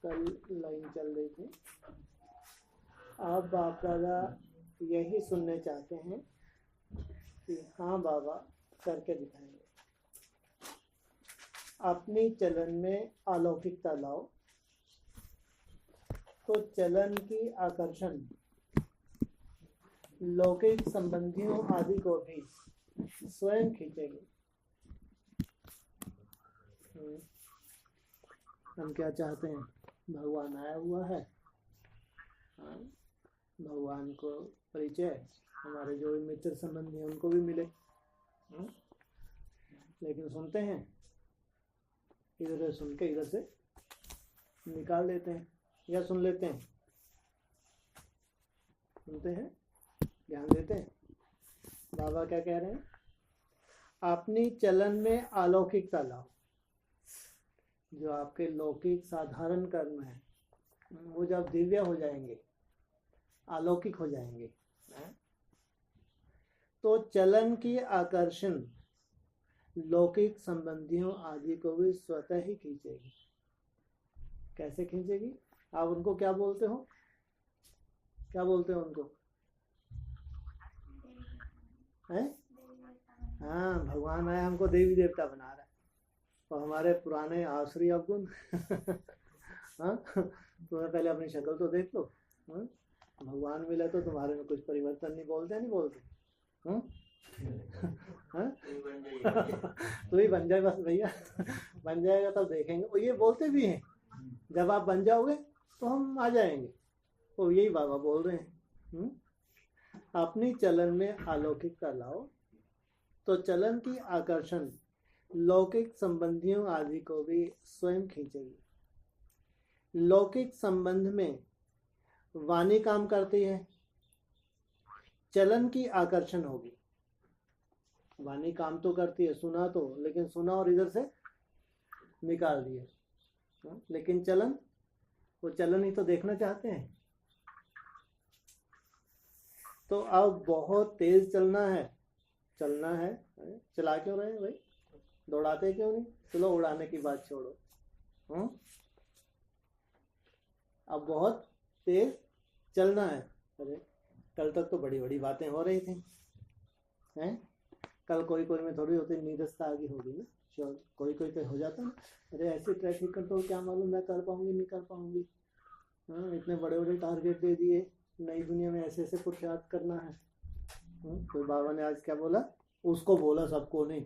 कल लाइन चल रही थी। आप बाप दादा यही सुनने चाहते हैं कि हाँ बाबा करके दिखाएंगे। अपनी चलन में अलौकिकता लाओ तो चलन की आकर्षण लौकिक संबंधियों आदि को भी स्वयं खींचेगी। हम क्या चाहते हैं? भगवान आया हुआ है, भगवान को परिचय, हमारे जो मित्र संबंधी हैं उनको भी मिले, लेकिन सुनते हैं इधर से सुन के इधर से निकाल देते हैं या सुन लेते हैं, सुनते हैं, ध्यान देते हैं। बाबा क्या कह रहे हैं? अपनी चलन में अलौकिकता लाओ। जो आपके लौकिक साधारण कर्म है वो जब दिव्य हो जाएंगे, अलौकिक हो जाएंगे, तो चलन की आकर्षण लौकिक संबंधियों आदि को भी स्वतः ही खींचेगी। कैसे खींचेगी? आप उनको क्या बोलते हो? क्या बोलते हो उनको? हैं? हाँ, भगवान आया हमको देवी देवता बना रहा है और हमारे पुराने आसुरी अवगुण हाँ, तो पहले अपनी शक्ल तो देख लो। भगवान मिला तो तुम्हारे में कुछ परिवर्तन नहीं बोलते तो ही बन जाए बस भैया बन जाएगा तब देखेंगे। और ये बोलते भी हैं जब आप बन जाओगे तो हम आ जाएंगे, तो यही बाबा बोल रहे हैं। अपनी चलन में अलौकिकता लाओ तो चलन की आकर्षण लौकिक संबंधियों आदि को भी स्वयं खींचेगी। लौकिक संबंध में वाणी काम करती है, चलन की आकर्षण होगी। वाणी काम तो करती है, सुना तो, लेकिन सुना और इधर से निकाल दिए, लेकिन चलन, वो चलन ही तो देखना चाहते हैं। तो अब बहुत तेज चलना है, चला क्यों रहे भाई? दौड़ाते क्यों नहीं? चलो उड़ाने की बात छोड़ो। अब बहुत तेज चलना है। अरे कल तक तो बड़ी बड़ी बातें हो रही थी, हैं? कल कोई में थोड़ी होती नीरसता आगे होगी ना, कोई तो हो जाता ना, अरे ऐसे ट्रैफिक कंट्रोल क्या मालूम मैं कर पाऊंगी नहीं कर पाऊंगी। इतने बड़े बड़े टारगेट दे दिए, नई दुनिया में ऐसे पुरुषार्थ करना है। तो बाबा ने आज क्या बोला? उसको बोला, सबको नहीं।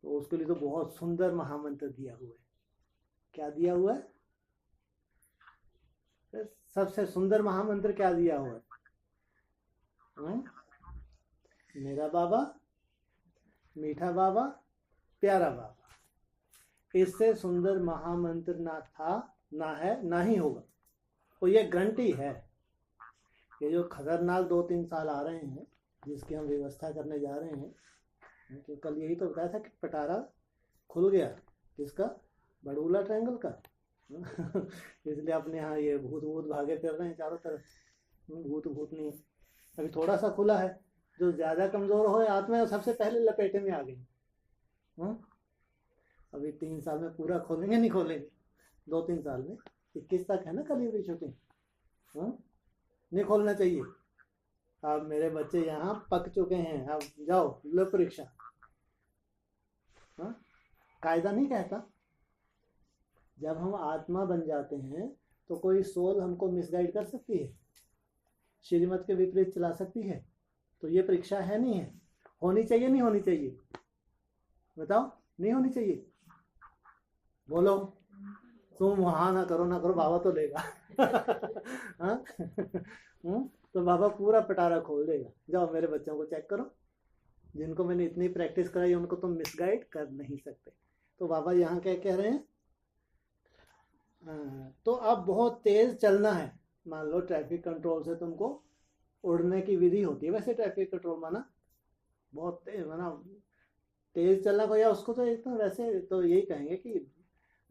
तो उसके लिए तो बहुत सुंदर महामंत्र दिया हुआ है। क्या दिया हुआ है? सबसे सुंदर महामंत्र क्या दिया हुआ है? मेरा बाबा, मीठा बाबा, प्यारा बाबा। इससे सुंदर महामंत्र ना था, ना है, ना ही होगा। तो ये गारंटी है। ये जो खतरनाक 2-3 साल आ रहे हैं जिसकी हम व्यवस्था करने जा रहे हैं, तो कल यही तो बताया था कि पटारा खुल गया। किसका? बड़ूला ट्रायंगल का इसलिए अपने यहाँ ये भूत भागे फिर रहे हैं चारों तरफ। भूत नहीं, अभी थोड़ा सा खुला है। जो ज्यादा कमजोर हो आत्मा सबसे पहले लपेटे में आ गई। अभी 3 साल में पूरा खोलेंगे नहीं खोलेंगे, 2-3 साल में। 21 तक है ना कल शूटिंग, नहीं खोलना चाहिए। अब मेरे बच्चे यहाँ पक चुके हैं, अब जाओ लो परीक्षा। कायदा नहीं कहता। जब हम आत्मा बन जाते हैं तो कोई सोल हमको मिसगाइड कर सकती है, श्रीमत के विपरीत चला सकती है। तो ये परीक्षा है नहीं है? होनी चाहिए नहीं होनी चाहिए? बताओ, नहीं होनी चाहिए? बोलो। तुम वहां ना करो बाबा तो लेगा तो बाबा पूरा पटारा खोल देगा। जाओ मेरे बच्चों को चेक करो, जिनको मैंने इतनी प्रैक्टिस कराई उनको तुम मिसगाइड कर नहीं सकते। तो बाबा यहाँ क्या कह रहे हैं? तो अब बहुत तेज चलना है। मान लो ट्रैफिक कंट्रोल से तुमको उड़ने की विधि होती है, वैसे ट्रैफिक कंट्रोल माना बहुत तेज, माना तेज चलना को, या उसको तो एक तो वैसे तो यही कहेंगे कि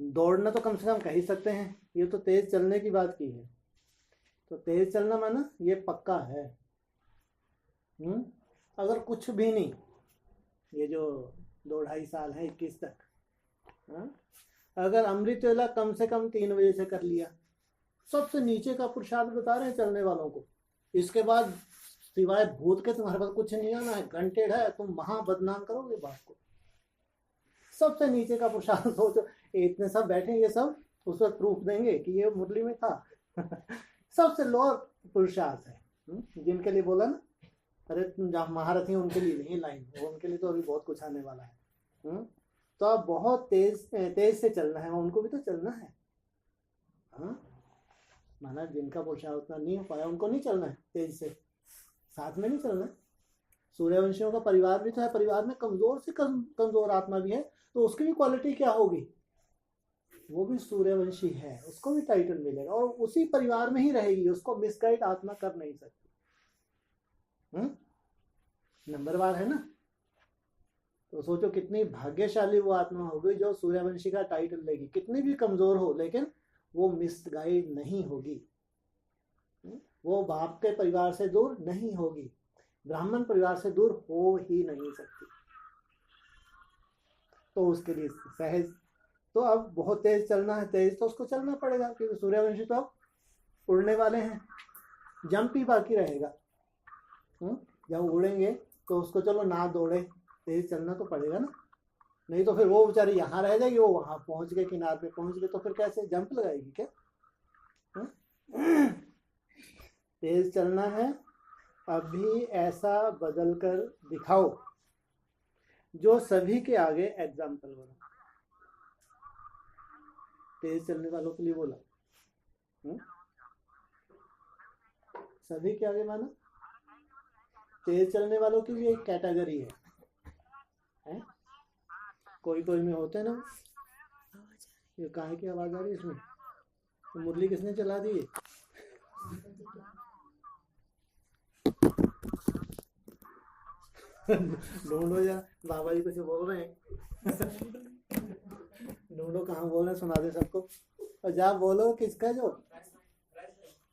दौड़ना तो कम से कम कह ही सकते हैं। ये तो तेज चलने की बात की है। तो तेज चलना माना ये पक्का है। अगर कुछ भी नहीं, ये जो 2-2.5 साल है 21 तक, अगर अमृत वेला कम से कम 3 बजे से कर लिया, सबसे नीचे का पुरुषार्थ बता रहे हैं चलने वालों को। इसके बाद सिवाय भूत के तुम्हारे पास कुछ नहीं आना है, घंटे है, तुम महा बदनाम करोगे बाप को। सबसे नीचे का पुरुषार्थ सोचो, इतने सब बैठे, ये सब उस वक्त प्रूफ देंगे कि ये मुरली में था। सबसे लोअर पुरुषार्थ है, जिनके लिए बोला ना, अरे तुम जहाँ महारथी हैं उनके लिए नहीं लाइन, उनके लिए तो अभी बहुत कुछ आने वाला है। तो अब बहुत तेज से चलना है, उनको भी तो चलना है। माना जिनका पुरुषार्थ उतना नहीं हो पाया उनको नहीं चलना है तेज से, साथ में नहीं चलना है। सूर्यवंशियों का परिवार भी तो है, परिवार में कमजोर से कमजोर आत्मा भी है, तो उसकी भी क्वालिटी क्या होगी, वो भी सूर्यवंशी है, उसको भी टाइटल मिलेगा और उसी परिवार में ही रहेगी, उसको मिसगाइड आत्मा कर नहीं सकती। नंबरवार है ना। तो सोचो कितनी भाग्यशाली वो आत्मा होगी जो सूर्यवंशी का टाइटल लेगी, कितनी भी कमजोर हो लेकिन वो मिसगाइड नहीं होगी, वो बाप के परिवार से दूर नहीं होगी, ब्राह्मण परिवार से दूर हो ही नहीं सकती। तो उसके लिए सहज, तो अब बहुत तेज चलना है, तेज तो उसको चलना पड़ेगा क्योंकि सूर्यवंशी तो अब उड़ने वाले हैं, जंप ही बाकी रहेगा। जब उड़ेंगे तो उसको चलो ना दौड़े, तेज चलना तो पड़ेगा ना, नहीं तो फिर वो बेचारी यहाँ रह जाएगी, वो वहां पहुंच गए, किनारे पे पहुंच गए, तो फिर कैसे जंप लगाएगी क्या। तेज चलना है, अभी ऐसा बदल कर दिखाओ जो सभी के आगे एग्जाम्पल बनो। तेज चलने वालों के लिए बोला, सभी के आगे माना तेज चलने वालों की भी एक कैटेगरी है? कोई कोई में होते हैं ना, ये काहे की आवाज आ रही है इसमें, तो मुरली किसने चला दी है? ढूंढो यार, बाबा जी कुछ बोल रहे हैं। ढूंढो कहाँ बोल रहे हैं, सुना दे सबको। और जा बोलो किसका, जो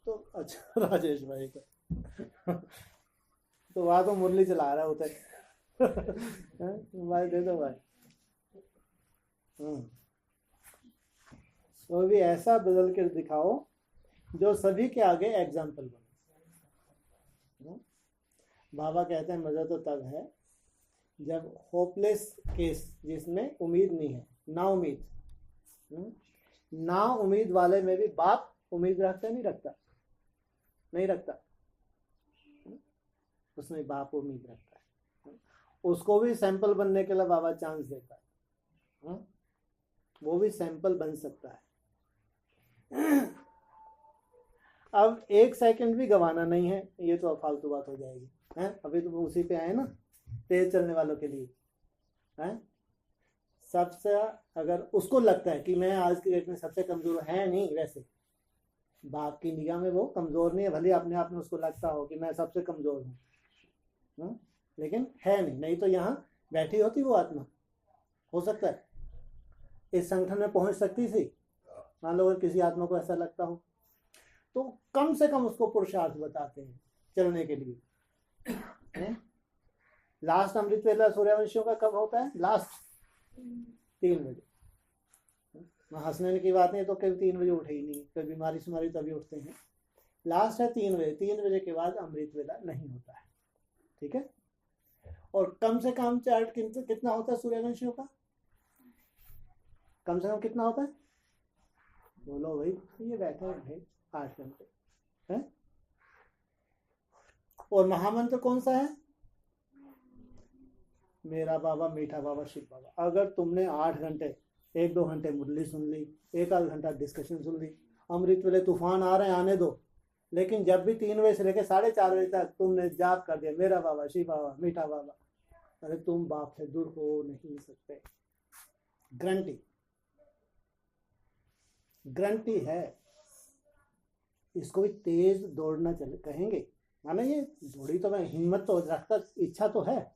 तो अच्छा राजेश भाई का। तो वहां तो मुरली चला रहा होता है। भाई दे दो भाई। तो भी ऐसा बदल कर दिखाओ जो सभी के आगे एग्जाम्पल बने। बाबा कहते हैं मजा तो तब है जब होपलेस केस, जिसमें उम्मीद नहीं है, ना उम्मीद, ना उम्मीद वाले में भी बाप उम्मीद रखता नहीं रखता, नहीं रखता, उसमें बाप उम्मीद रखता है, उसको भी सैंपल बनने के लिए बाबा चांस देता है, वो भी सैंपल बन सकता है। अब 1 सेकंड भी गवाना नहीं है, ये तो फालतू बात हो जाएगी है। अभी तो उसी पे आए ना, तेज चलने वालों के लिए है। सबसे अगर उसको लगता है कि मैं आज की डेट में सबसे कमजोर है, नहीं, वैसे बाप की निगाह में वो कमजोर नहीं है, भले अपने आप में उसको लगता हो कि मैं सबसे कमजोर हूँ, लेकिन है नहीं, नहीं तो यहाँ बैठी होती वो आत्मा, हो सकता है इस संगठन में पहुंच सकती थी। मान लो अगर किसी आत्मा को ऐसा लगता हो तो कम से कम उसको पुरुषार्थ बताते हैं चलने के लिए। लास्ट अमृत वेला सूर्यवंशियों का कब होता है? लास्ट 3 बजे। हंसने की बात नहीं, तो कभी 3 बजे उठे ही नहीं, कभी बीमारी सुमारी तभी उठते हैं। लास्ट है 3 बजे, 3 बजे के बाद अमृत वेला नहीं होता है, ठीक है। और कम से कम चार्ट कितना होता है सूर्यवंशियों का? कम से कम कितना होता है? बोलो भाई, ये बैठा है भाई 8 घंटे है। और महामंत्र कौन सा है? मेरा बाबा, मीठा बाबा, शिव बाबा। अगर तुमने 8 घंटे, 1-2 घंटे मुरली सुन ली, 1-आध घंटा डिस्कशन सुन ली, अमृत वेले तूफान आ रहे हैं आने दो, लेकिन जब भी 3 बजे से लेकर 4:30 बजे तक तुमने जाप कर दिया मेरा बाबा, शिव बाबा, मीठा बाबा, अरे तुम बाप से दूर हो नहीं सकते, गारंटी, गारंटी है। इसको भी तेज दौड़ना चले कहेंगे, माना ये दौड़ी तो मैं हिम्मत तो रखता, इच्छा तो है।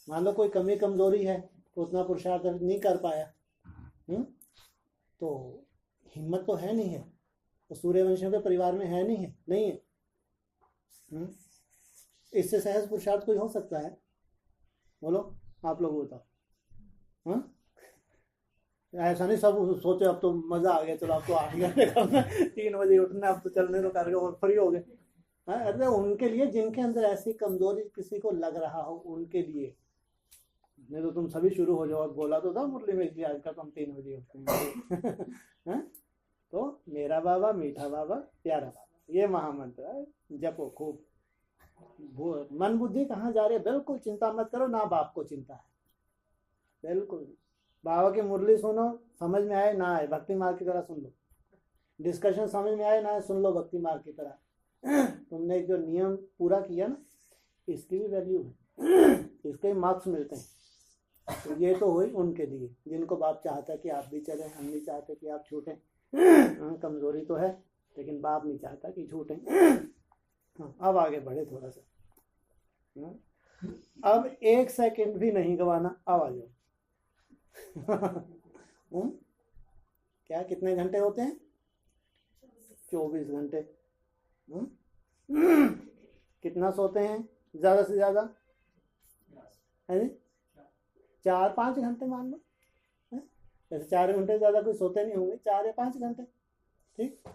मान लो कोई कमी कमजोरी है तो उतना पुरुषार्थ नहीं कर पाया, तो हिम्मत तो है नहीं है, तो सूर्यवंशियों के परिवार में है नहीं है, नहीं है। इससे सहज पुरुषार्थ कोई हो सकता है? बोलो आप लोग बताओ। ऐसा नहीं सब सोचे अब तो मजा आ गया, चलो अब तो 8 घंटे करना, 3 बजे उठना, अब तो चलने तो करके और फ्री हो गए। हाँ, अरे उनके लिए जिनके अंदर ऐसी कमजोरी किसी को लग रहा हो उनके लिए। नहीं तो तुम सभी शुरू हो जाओ। बोला तो था मुरली में इसलिए आज का हम 3 बजे उठते हैं। हाँ? तो मेरा बाबा, मीठा बाबा, प्यारा बाबा, ये महामंत्र है, जपो खूब। मन बुद्धि कहाँ जा रही है, बिल्कुल चिंता मत करो, ना बाप को चिंता है, बिल्कुल। बाबा की मुरली सुनो, समझ में आए ना आए भक्ति मार्ग की तरह सुन लो, डिस्कशन समझ में आए ना आए सुन लो भक्ति मार्ग की तरह। तुमने जो नियम पूरा किया ना, इसकी भी वैल्यू है, इसके मार्क्स मिलते हैं। तो ये तो हुई उनके लिए जिनको बाप चाहता है कि आप भी चलें, हम नहीं चाहते कि आप छूटें। कमजोरी तो है लेकिन बाप नहीं चाहता कि छूटें। हाँ, अब आगे बढ़े थोड़ा सा। अब 1 सेकंड भी नहीं गवाना, अब आ जाओ। क्या कितने घंटे होते हैं? 24 घंटे। कितना सोते हैं ज्यादा से ज्यादा? है 4-5 घंटे मान लो। जैसे 4 घंटे ज्यादा कोई सोते नहीं होंगे, 4 या 5 घंटे। ठीक,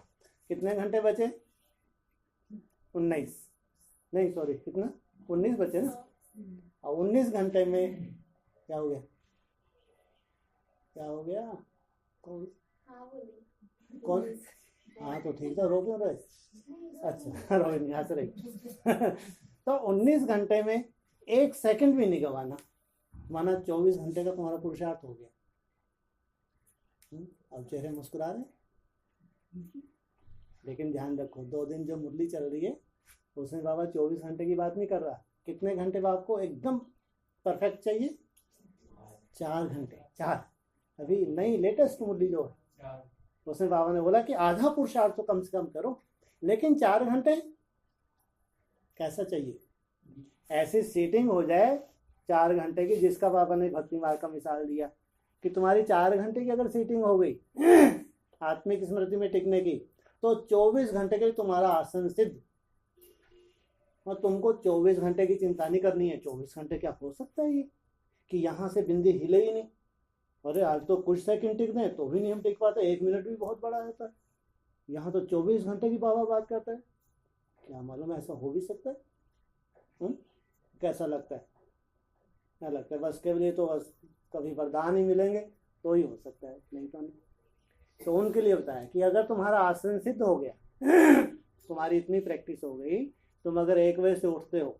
कितने घंटे बचे? 19 नहीं सॉरी कितना, 19 बचे ना। और 19 घंटे में क्या हो गया? क्या हो गया? कौन? हाँ तो ठीक था, रो क्यों रहे? अच्छा रो नहीं, हंस रही। तो 19 घंटे में 1 सेकंड भी नहीं गवाना, माना 24 घंटे का तुम्हारा पुरुषार्थ हो गया। अब चेहरे मुस्कुरा रहे। लेकिन ध्यान रखो, 2 दिन जो मुरली चल रही है उसमें बाबा 24 घंटे की बात नहीं कर रहा। कितने घंटे बाप को एकदम परफेक्ट चाहिए? 4 घंटे। 4 अभी नई लेटेस्ट मुरली जो है उसमें बाबा ने बोला कि आधा पुरुषार्थ तो कम से कम करो, लेकिन 4 घंटे कैसा चाहिए? ऐसी सीटिंग हो जाए 4 घंटे की, जिसका बाबा ने भक्ति मार्ग का मिसाल दिया कि तुम्हारी 4 घंटे की अगर सीटिंग हो गई आत्मिक स्मृति में टिकने की, तो 24 घंटे के तुम्हारा आसन सिद्ध। और तुमको 24 घंटे की चिंता नहीं करनी है। 24 घंटे क्या हो सकता है ये कि यहाँ से बिंदी हिले ही नहीं। अरे आज तो कुछ सेकंड टिक दें तो भी नहीं हम टिक पाते, 1 मिनट भी बहुत बड़ा होता है। यहाँ तो 24 घंटे की बाबा बात करता है। क्या मालूम ऐसा हो भी सकता है? कैसा लगता है? क्या लगता है? बस के लिए तो बस कभी वरदान ही मिलेंगे तो ही हो सकता है, नहीं तो नहीं। तो उनके लिए बताया कि अगर तुम्हारा आसन सिद्ध हो गया, तुम्हारी इतनी प्रैक्टिस हो गई, तुम अगर 1 बजे से उठते हो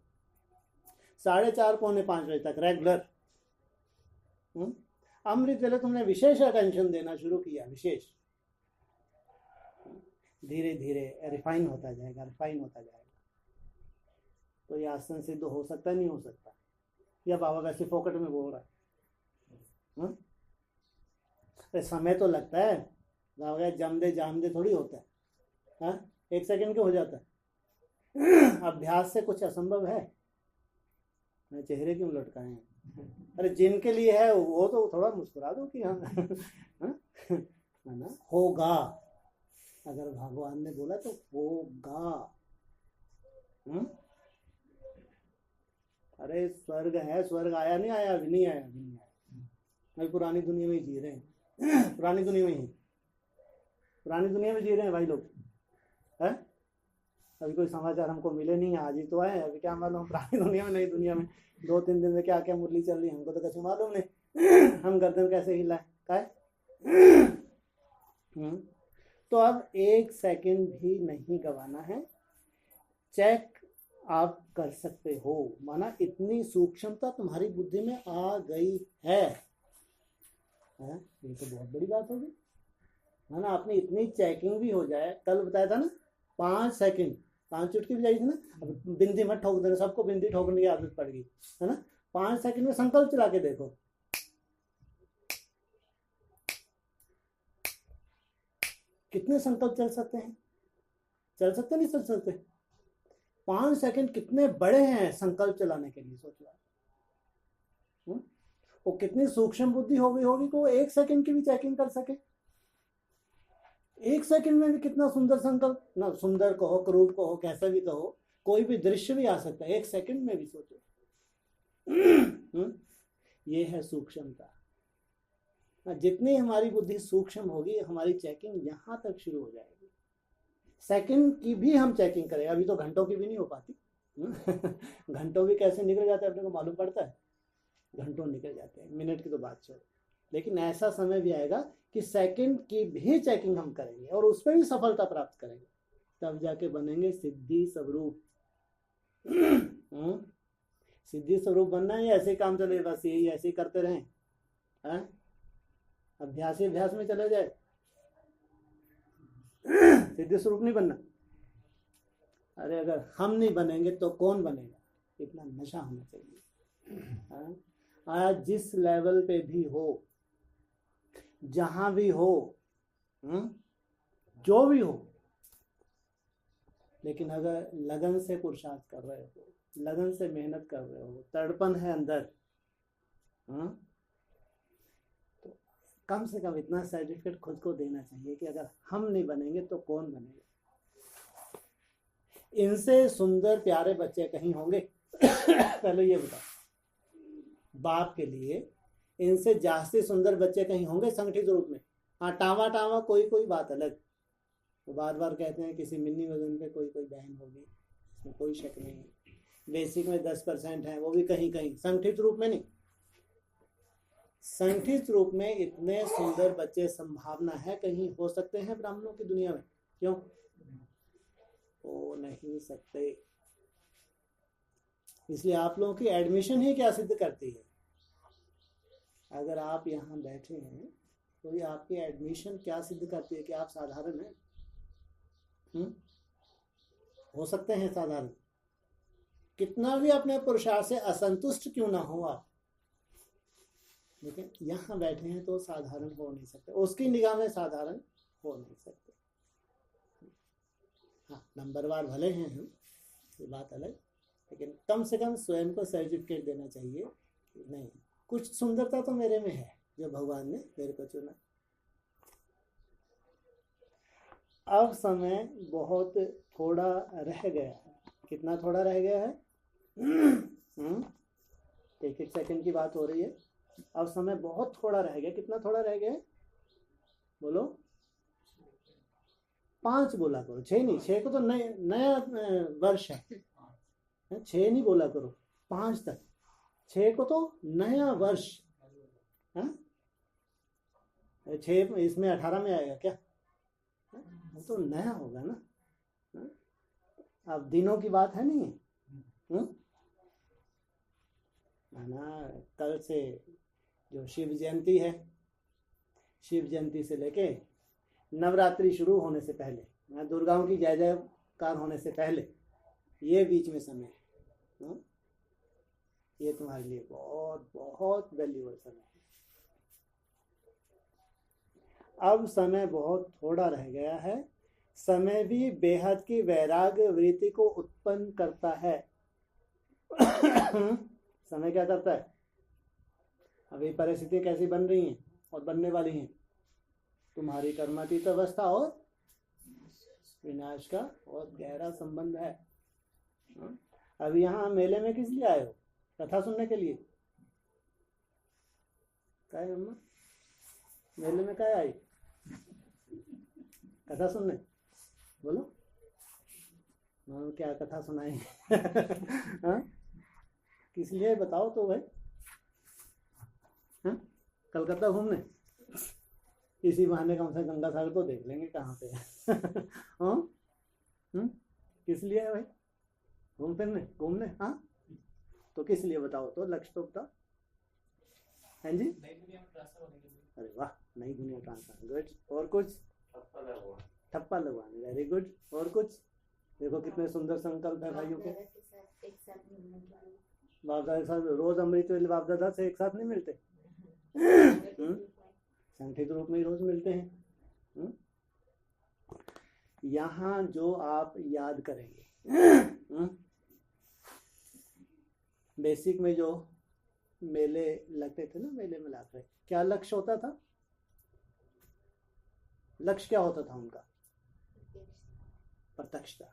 4:30 पौने 5 बजे तक रेगुलर, अमृत वेले तुमने विशेष अटेंशन देना शुरू किया, विशेष, धीरे धीरे रिफाइन होता जाएगा, रिफाइन होता जाएगा। तो ये आसन सिद्ध हो सकता नहीं हो सकता? या बाबा वैसे फोकट में बोल रहा है? समय तो लगता है, बाबा जम दे जाम दे थोड़ी होता है। हाँ, 1 सेकंड के हो जाता है। अभ्यास से कुछ असंभव है? मैं चेहरे क्यों लटकाए हैं? अरे जिनके लिए है वो तो थोड़ा मुस्कुरा दो कि हाँ, है ना, होगा। अगर भगवान ने बोला तो होगा। अरे स्वर्ग है, स्वर्ग आया नहीं आया? अभी नहीं आया, अभी नहीं आया। अभी पुरानी दुनिया में जी रहे हैं। पुरानी दुनिया में ही, पुरानी दुनिया में जी रहे हैं भाई लोग। है अभी कोई समाचार हमको मिले नहीं, आज ही तो आए। अभी क्या मालूम पुरानी दुनिया में, नई दुनिया में 2-3 दिन में क्या क्या मुरली चल रही है, हमको तो कुछ मालूम नहीं। हम गर्दन कैसे हिलाए काय? तो अब 1 सेकंड भी नहीं गवाना है। चेक आप कर सकते हो, माना इतनी सूक्ष्मता तुम्हारी बुद्धि में आ गई है। ये तो बहुत बड़ी बात होगी, है ना। अपनी इतनी चेकिंग भी हो जाए। कल बताया था ना 5 सेकंड, 5 चुटकी भी जाई थी ना। अब बिंदी मत ठोक देना, सबको बिंदी ठोकने की आदत पड़ गई है ना। 5 सेकंड में संकल्प चला के देखो, कितने संकल्प चल सकते हैं? चल सकते नहीं चल सकते? 5 सेकंड कितने बड़े हैं संकल्प चलाने के लिए, सोचो। वो कितनी सूक्ष्म बुद्धि हो गई होगी को 1 सेकंड की भी चेकिंग कर सके। 1 सेकंड में भी कितना सुंदर संकल्प, ना सुंदर कहो, क्रूप कहो, कैसा भी कहो, कोई भी दृश्य भी आ सकता है 1 सेकंड में भी, सोचो। ये है सूक्ष्मता। जितनी हमारी बुद्धि सूक्ष्म होगी हमारी चेकिंग यहाँ तक शुरू हो जाएगी। सेकंड की भी हम चेकिंग करें, अभी तो घंटों की भी नहीं हो पाती। घंटों भी कैसे निकल जाते हैं अपने को मालूम पड़ता है, घंटों निकल जाते हैं, मिनट की तो बात छोड़। लेकिन ऐसा समय भी आएगा कि सेकंड की भी चेकिंग हम करेंगे और उस पर भी सफलता प्राप्त करेंगे, तब जाके बनेंगे सिद्धि स्वरूप। सिद्धि स्वरूप बनना है या ऐसे ही काम चले, बस यही ऐसे ही करते रहें, अभ्यास ही अभ्यास में चले जाए, सिद्धि स्वरूप नहीं बनना। अरे अगर हम नहीं बनेंगे तो कौन बनेगा, इतना नशा होना चाहिए। आज जिस लेवल पे भी हो, जहां भी हो, जो भी हो, लेकिन अगर लगन से पुरुषार्थ कर रहे हो, लगन से मेहनत कर रहे हो, तड़पन है अंदर, तो कम से कम इतना सर्टिफिकेट खुद को देना चाहिए कि अगर हम नहीं बनेंगे तो कौन बनेगा। इनसे सुंदर प्यारे बच्चे कहीं होंगे? पहले ये बताओ, बाप के लिए इनसे जास्ती सुंदर बच्चे कहीं होंगे संगठित रूप में? हाँ, टावा टावा कोई कोई बात अलग, वो बार बार कहते हैं किसी मिन्नी वजन पे कोई कोई बहन होगी, इसमें कोई शक नहीं है। बेसिक में 10% है, वो भी कहीं कहीं, संगठित रूप में नहीं। संगठित रूप में इतने सुंदर बच्चे संभावना है कहीं हो सकते हैं ब्राह्मणों की दुनिया में? क्यों हो नहीं सकते? इसलिए आप लोगों की एडमिशन ही क्या सिद्ध करती है? अगर आप यहाँ बैठे हैं तो ये आपकी एडमिशन क्या सिद्ध करती है कि आप साधारण हैं? हो सकते हैं साधारण, कितना भी अपने पुरुषार्थ से असंतुष्ट क्यों ना हो आप, लेकिन यहाँ बैठे हैं तो साधारण हो नहीं सकते, उसकी निगाह में साधारण हो नहीं सकते। हाँ, नंबरवार भले हैं हम, ये बात अलग, लेकिन कम से कम स्वयं को सर्टिफिकेट देना चाहिए कि नहीं, कुछ सुंदरता तो मेरे में है जो भगवान ने मेरे को चुना। अब समय बहुत थोड़ा रह गया है। कितना थोड़ा रह गया है? एक एक सेकंड की बात हो रही है। अब समय बहुत थोड़ा रह गया। कितना थोड़ा रह गया है बोलो? 5 बोला करो, 6 नहीं। 6 को तो नया वर्ष है, 6 नहीं बोला करो, 5 तक। 6 को तो नया वर्ष है। 6 इसमें 18 में आएगा क्या? तो नया होगा ना। अब दिनों की बात है नहीं है ना। कल से जो शिव जयंती है, शिव जयंती से लेके नवरात्रि शुरू होने से पहले, दुर्गाओं की जय जयकार होने से पहले, ये बीच में समय है, ये तुम्हारे लिए बहुत बहुत वैल्यूबल समय है। अब समय बहुत थोड़ा रह गया है। समय भी बेहद की वैराग्य वृत्ति को उत्पन्न करता है। समय क्या करता है? अभी परिस्थितियां कैसी बन रही हैं और बनने वाली हैं? तुम्हारी कर्मातीत अवस्था और विनाश का बहुत गहरा संबंध है। अब यहाँ मेले में किस लिए आए हो? कथा सुनने के लिए? क्या है अम्मा, मेले में क्या आई? कथा सुनने? बोलो क्या कथा सुनाई? किस लिए बताओ तो भाई। कलकत्ता घूमने? इसी बहाने कम से गंगा सागर तो देख लेंगे कहाँ पे है। किस लिए है भाई? घूम फिरने, घूमने? हाँ, तो किस लिए बताओ तो, लक्ष्य तो बताओ। हैं जी? अरे वाह, नई दुनिया ट्रांसफर, गुड। और कुछ? ठप्पा लगवाने, वेरी गुड। और कुछ? देखो कितने सुंदर संकल्प है भाइयों के। बाप दादा साथ रोज अमृत वेले बाप दादा से एक साथ नहीं मिलते, संगठित रूप में ही रोज मिलते हैं। यहाँ जो आप याद करेंगे, बेसिक में जो मेले लगते थे ना, मेले में लाते, क्या लक्ष्य होता था? लक्ष्य क्या होता था उनका? प्रत्यक्षता,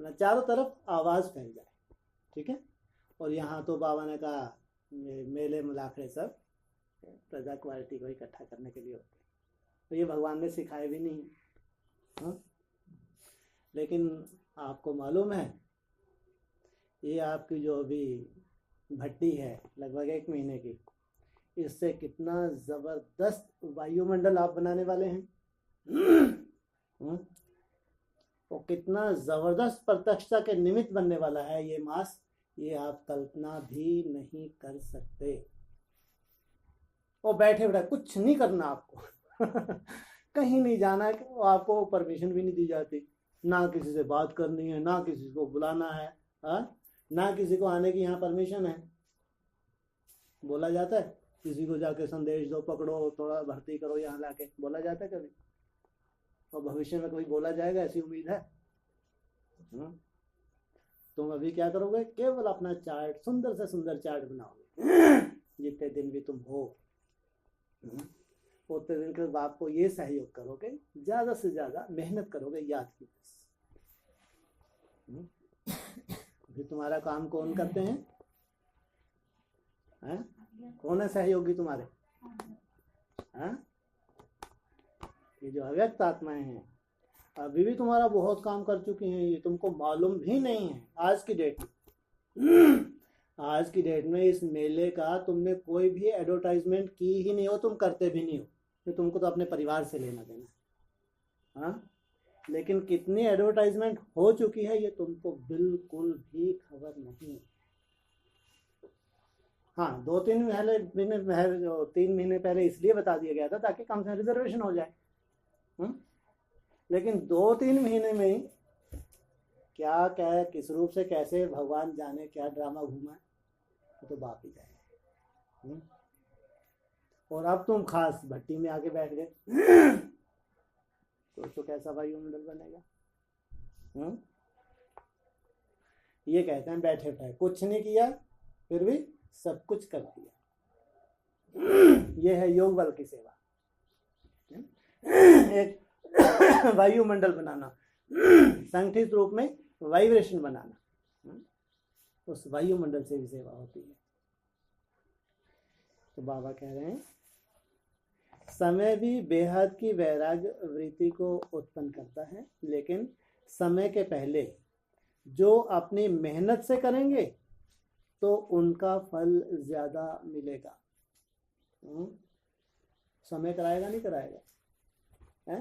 चारों तरफ आवाज फैल जाए, ठीक है। और यहाँ तो बाबा ने कहा मेले मुलाखड़े सब प्रजा क्वालिटी को इकट्ठा करने के लिए होते हैं। तो ये भगवान ने सिखाए भी नहीं। हाँ? लेकिन आपको मालूम है ये आपकी जो अभी भट्टी है लगभग 1 महीने की, इससे कितना जबरदस्त वायुमंडल आप बनाने वाले हैं। वो कितना जबरदस्त प्रत्यक्षता के निमित्त बनने वाला है ये मास, ये आप कल्पना भी नहीं कर सकते। और बैठे बैठे कुछ नहीं करना आपको कहीं नहीं जाना है, आपको परमिशन भी नहीं दी जाती, ना किसी से बात करनी है, ना किसी को बुलाना है, ना किसी को आने की यहाँ परमिशन है। बोला जाता है किसी को जाके संदेश दो, पकड़ो, थोड़ा भर्ती करो यहाँ लाके, बोला जाता है कभी? और भविष्य में कभी बोला जाएगा ऐसी उम्मीद है? तुम अभी क्या करोगे? केवल अपना चार्ट, सुंदर से सुंदर चार्ट बनाओगे। जितने दिन भी तुम हो उतने दिन के बाद आपको ये सहयोग करोगे, ज्यादा से ज्यादा मेहनत करोगे, याद की। फिर तुम्हारा काम कौन करते हैं? कौन है सहयोगी तुम्हारे? ये जो अव्यक्त आत्माएं हैं, अभी भी तुम्हारा बहुत काम कर चुकी हैं, ये तुमको मालूम भी नहीं है। आज की डेट में आज की डेट में इस मेले का तुमने कोई भी एडवर्टाइजमेंट की ही नहीं हो, तुम करते भी नहीं हो, तो तुमको तो अपने परिवार से लेना देना। हाँ, लेकिन कितनी एडवर्टाइजमेंट हो चुकी है ये तुमको बिल्कुल भी खबर नहीं। हाँ, 3 महीने पहले इसलिए बता दिया गया था ताकि कम से रिजर्वेशन हो जाए। लेकिन 2-3 महीने में ही क्या क्या किस रूप से कैसे भगवान जाने क्या ड्रामा घूमा है, तो बाप ही जाए। और अब तुम खास भट्टी में आके बैठ गए, तो कैसा वायुमंडल बनेगा? ये कहते हैं बैठे बैठे कुछ नहीं किया फिर भी सब कुछ कर दिया। ये है योग बल की सेवा। एक वायुमंडल बनाना, संगठित रूप में वाइब्रेशन बनाना, उस वायुमंडल से भी सेवा होती है। तो बाबा कह रहे हैं समय भी बेहद की वैराग्य वृत्ति को उत्पन्न करता है, लेकिन समय के पहले जो अपनी मेहनत से करेंगे तो उनका फल ज्यादा मिलेगा। समय कराएगा नहीं कराएगा है?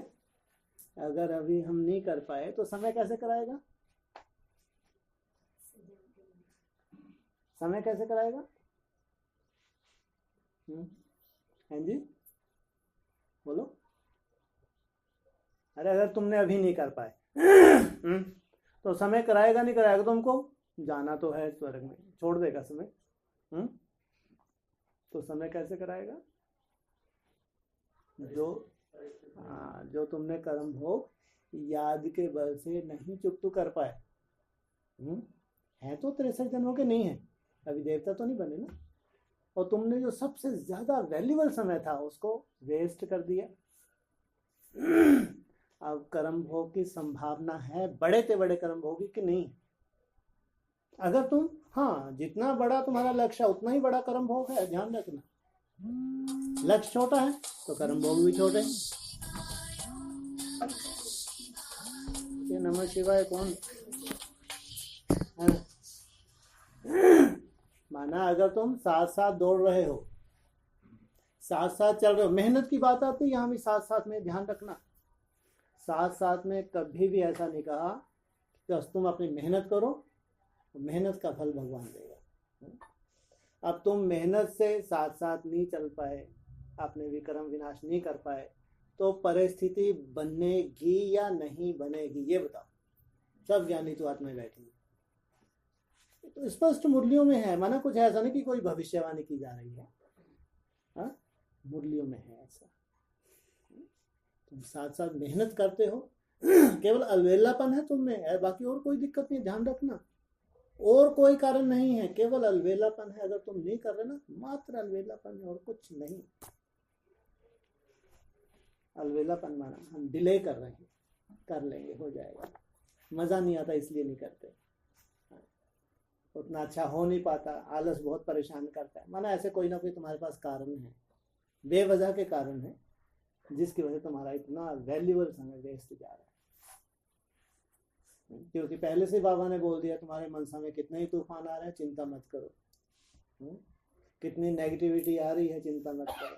अगर अभी हम नहीं कर पाए तो समय कैसे कराएगा? समय कैसे कराएगा? हैं जी, बोलो। अरे अगर तुमने अभी नहीं कर पाए तो समय कराएगा नहीं कराएगा? तुमको जाना तो है स्वर्ग में, छोड़ देगा समय। तो समय कैसे कराएगा? जो तुमने कर्म भोग याद के बल से नहीं चुकतू कर पाए। है तो 63 जन्मों के नहीं है, अभी देवता तो नहीं बने ना, और तुमने जो सबसे ज्यादा वैल्यूबल समय था उसको वेस्ट कर दिया। अब कर्म भोग की संभावना है, बड़े से बड़े कर्म भोगी कि नहीं? अगर तुम, हाँ, जितना बड़ा तुम्हारा लक्ष्य है उतना ही बड़ा कर्म भोग है, ध्यान रखना। लक्ष्य छोटा है तो कर्म भोग भी छोटे। ये नमः शिवाय कौन? माना अगर तुम साथ साथ दौड़ रहे हो, साथ साथ चल रहे हो, मेहनत की बात आती है यहाँ भी साथ साथ में, ध्यान रखना। साथ साथ में कभी भी ऐसा नहीं कहा कि बस तुम अपनी मेहनत करो, मेहनत का फल भगवान देगा। अब तुम मेहनत से साथ साथ नहीं चल पाए, आपने विक्रम विनाश नहीं कर पाए, तो परिस्थिति बनेगी या नहीं बनेगी ये बताओ। सब ज्ञानी तो आत्मा बैठेंगे, तो स्पष्ट मुरलियों में है, माना कुछ ऐसा नहीं कि कोई भविष्यवाणी की जा रही है। हाँ, मुरलियों में है ऐसा। तुम साथ साथ मेहनत करते हो, केवल अलवेलापन है तुम में है, बाकी और कोई दिक्कत नहीं, ध्यान रखना। और कोई कारण नहीं है, केवल अलवेलापन है। अगर तुम नहीं कर रहे ना, मात्र अलवेलापन है और कुछ नहीं। अलवेलापन माना हम डिले कर रहे हैं, कर लेंगे, हो जाएगा, मजा नहीं आता इसलिए नहीं करते, उतना अच्छा हो नहीं पाता, आलस बहुत परेशान करता है, माना ऐसे कोई ना कोई तुम्हारे पास कारण है। बेवजह के कारण है, जिसकी वजह से तुम्हारा इतना वैल्यूबल समय वेस्ट जा रहा है। क्योंकि पहले से बाबा ने बोल दिया तुम्हारे मनसा में कितने ही तूफान आ रहे हैं, चिंता मत करो। कितनी नेगेटिविटी आ रही है, चिंता मत करो।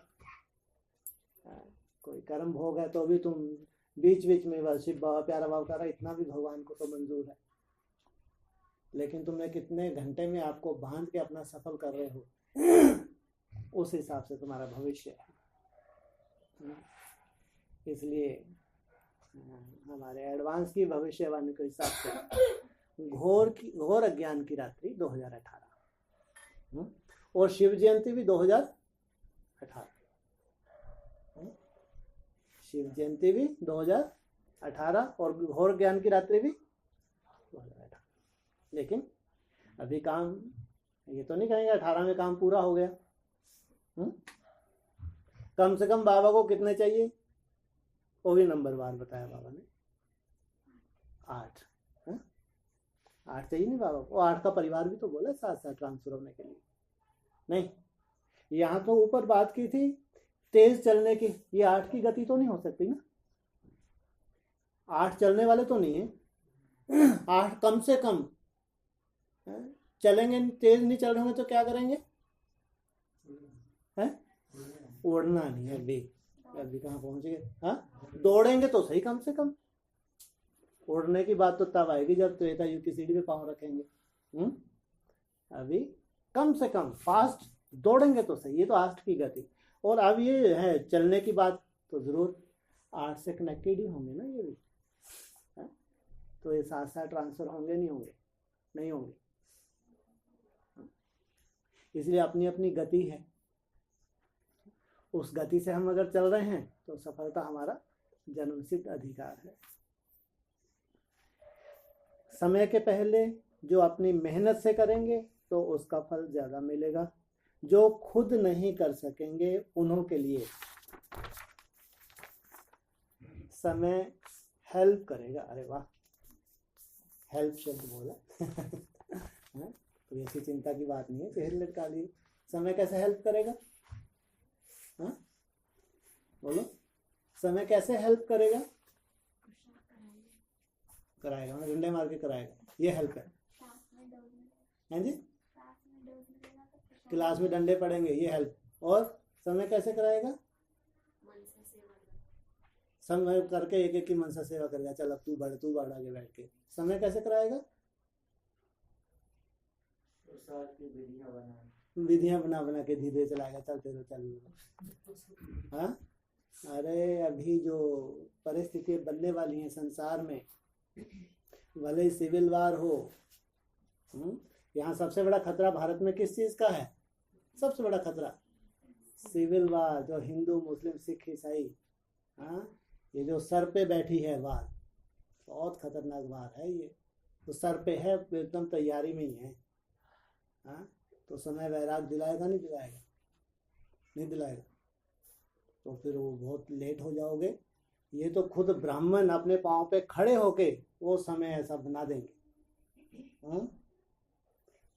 कोई कर्म भोग है तो भी तुम बीच बीच में वर्षिप बाबा प्यारा बाबा कर रहा, इतना भी भगवान को तो मंजूर है। लेकिन तुमने कितने घंटे में आपको बांध के अपना सफल कर रहे हो, उस हिसाब से तुम्हारा भविष्य है। इसलिए हमारे एडवांस की भविष्यवाणी के हिसाब से घोर अज्ञान की रात्रि 2018 और शिव जयंती भी 2018, शिव जयंती भी 2018 और घोर ज्ञान की रात्रि भी 2018। लेकिन अभी काम, ये तो नहीं कहेंगे 18 में काम पूरा हो गया। कम से कम बाबा को कितने चाहिए, वो भी नंबरवार बताया बाबा ने, 8। 8 चाहिए नहीं बाबा को, 8 का परिवार भी तो बोला साथ साथ ट्रांसफर होने के लिए। नहीं, यहाँ तो ऊपर बात की थी तेज चलने की, ये 8 की गति तो नहीं हो सकती ना। 8 चलने वाले तो नहीं है, 8 कम से कम चलेंगे, तेज नहीं चल रहे होंगे तो क्या करेंगे, उड़ना नहीं है। अभी कहाँ पहुंच गए। हाँ, दौड़ेंगे तो सही कम से कम। उड़ने की बात तो तब आएगी जब त्रेता युग की सीढ़ी पे पांव रखेंगे। अभी कम से कम फास्ट दौड़ेंगे तो सही, ये तो 8 की गति। और अब ये है चलने की बात, तो जरूर 8 से कनेक्टेड ही होंगे ना ये भी। तो ये साथ साथ ट्रांसफर होंगे नहीं होंगे, नहीं होंगे। इसलिए अपनी अपनी गति है, उस गति से हम अगर चल रहे हैं तो सफलता हमारा जन्मसिद्ध अधिकार है। समय के पहले जो अपनी मेहनत से करेंगे तो उसका फल ज्यादा मिलेगा। जो खुद नहीं कर सकेंगे उन्हों के लिए समय हेल्प करेगा। अरे वाह, हेल्प शब्द बोला। तो ऐसी चिंता की बात नहीं है, चेहरे लटका लिए। समय कैसे हेल्प करेगा? हाँ बोलो, समय कैसे हेल्प करेगा? कराएगा, डंडे मार के कराएगा, ये हेल्प है। हैं जी, क्लास में डंडे पड़ेंगे, ये हेल्प। और समय कैसे कराएगा? समय करके एक एक की मनसा सेवा करेगा। चल अब तू बढ़ आगे बैठ के। समय कैसे कराएगा? विधियां बना बना के धीरे चलाएगा। चलते तो चल। हाँ, अरे अभी जो परिस्थिति बनने वाली है संसार में, भले ही सिविल वार हो, यहाँ सबसे बड़ा खतरा भारत में किस चीज का है? सबसे बड़ा खतरा सिविल वार, जो हिंदू मुस्लिम सिख ईसाई, हाँ, ये जो सर पे बैठी है वार, बहुत खतरनाक वार है ये। तो सर पे है, एकदम तैयारी में ही है। हाँ, तो समय वैराग दिलाएगा नहीं दिलाएगा? नहीं दिलाएगा तो फिर वो बहुत लेट हो जाओगे। ये तो खुद ब्राह्मण अपने पाँव पे खड़े होके वो समय ऐसा बना देंगे। हाँ,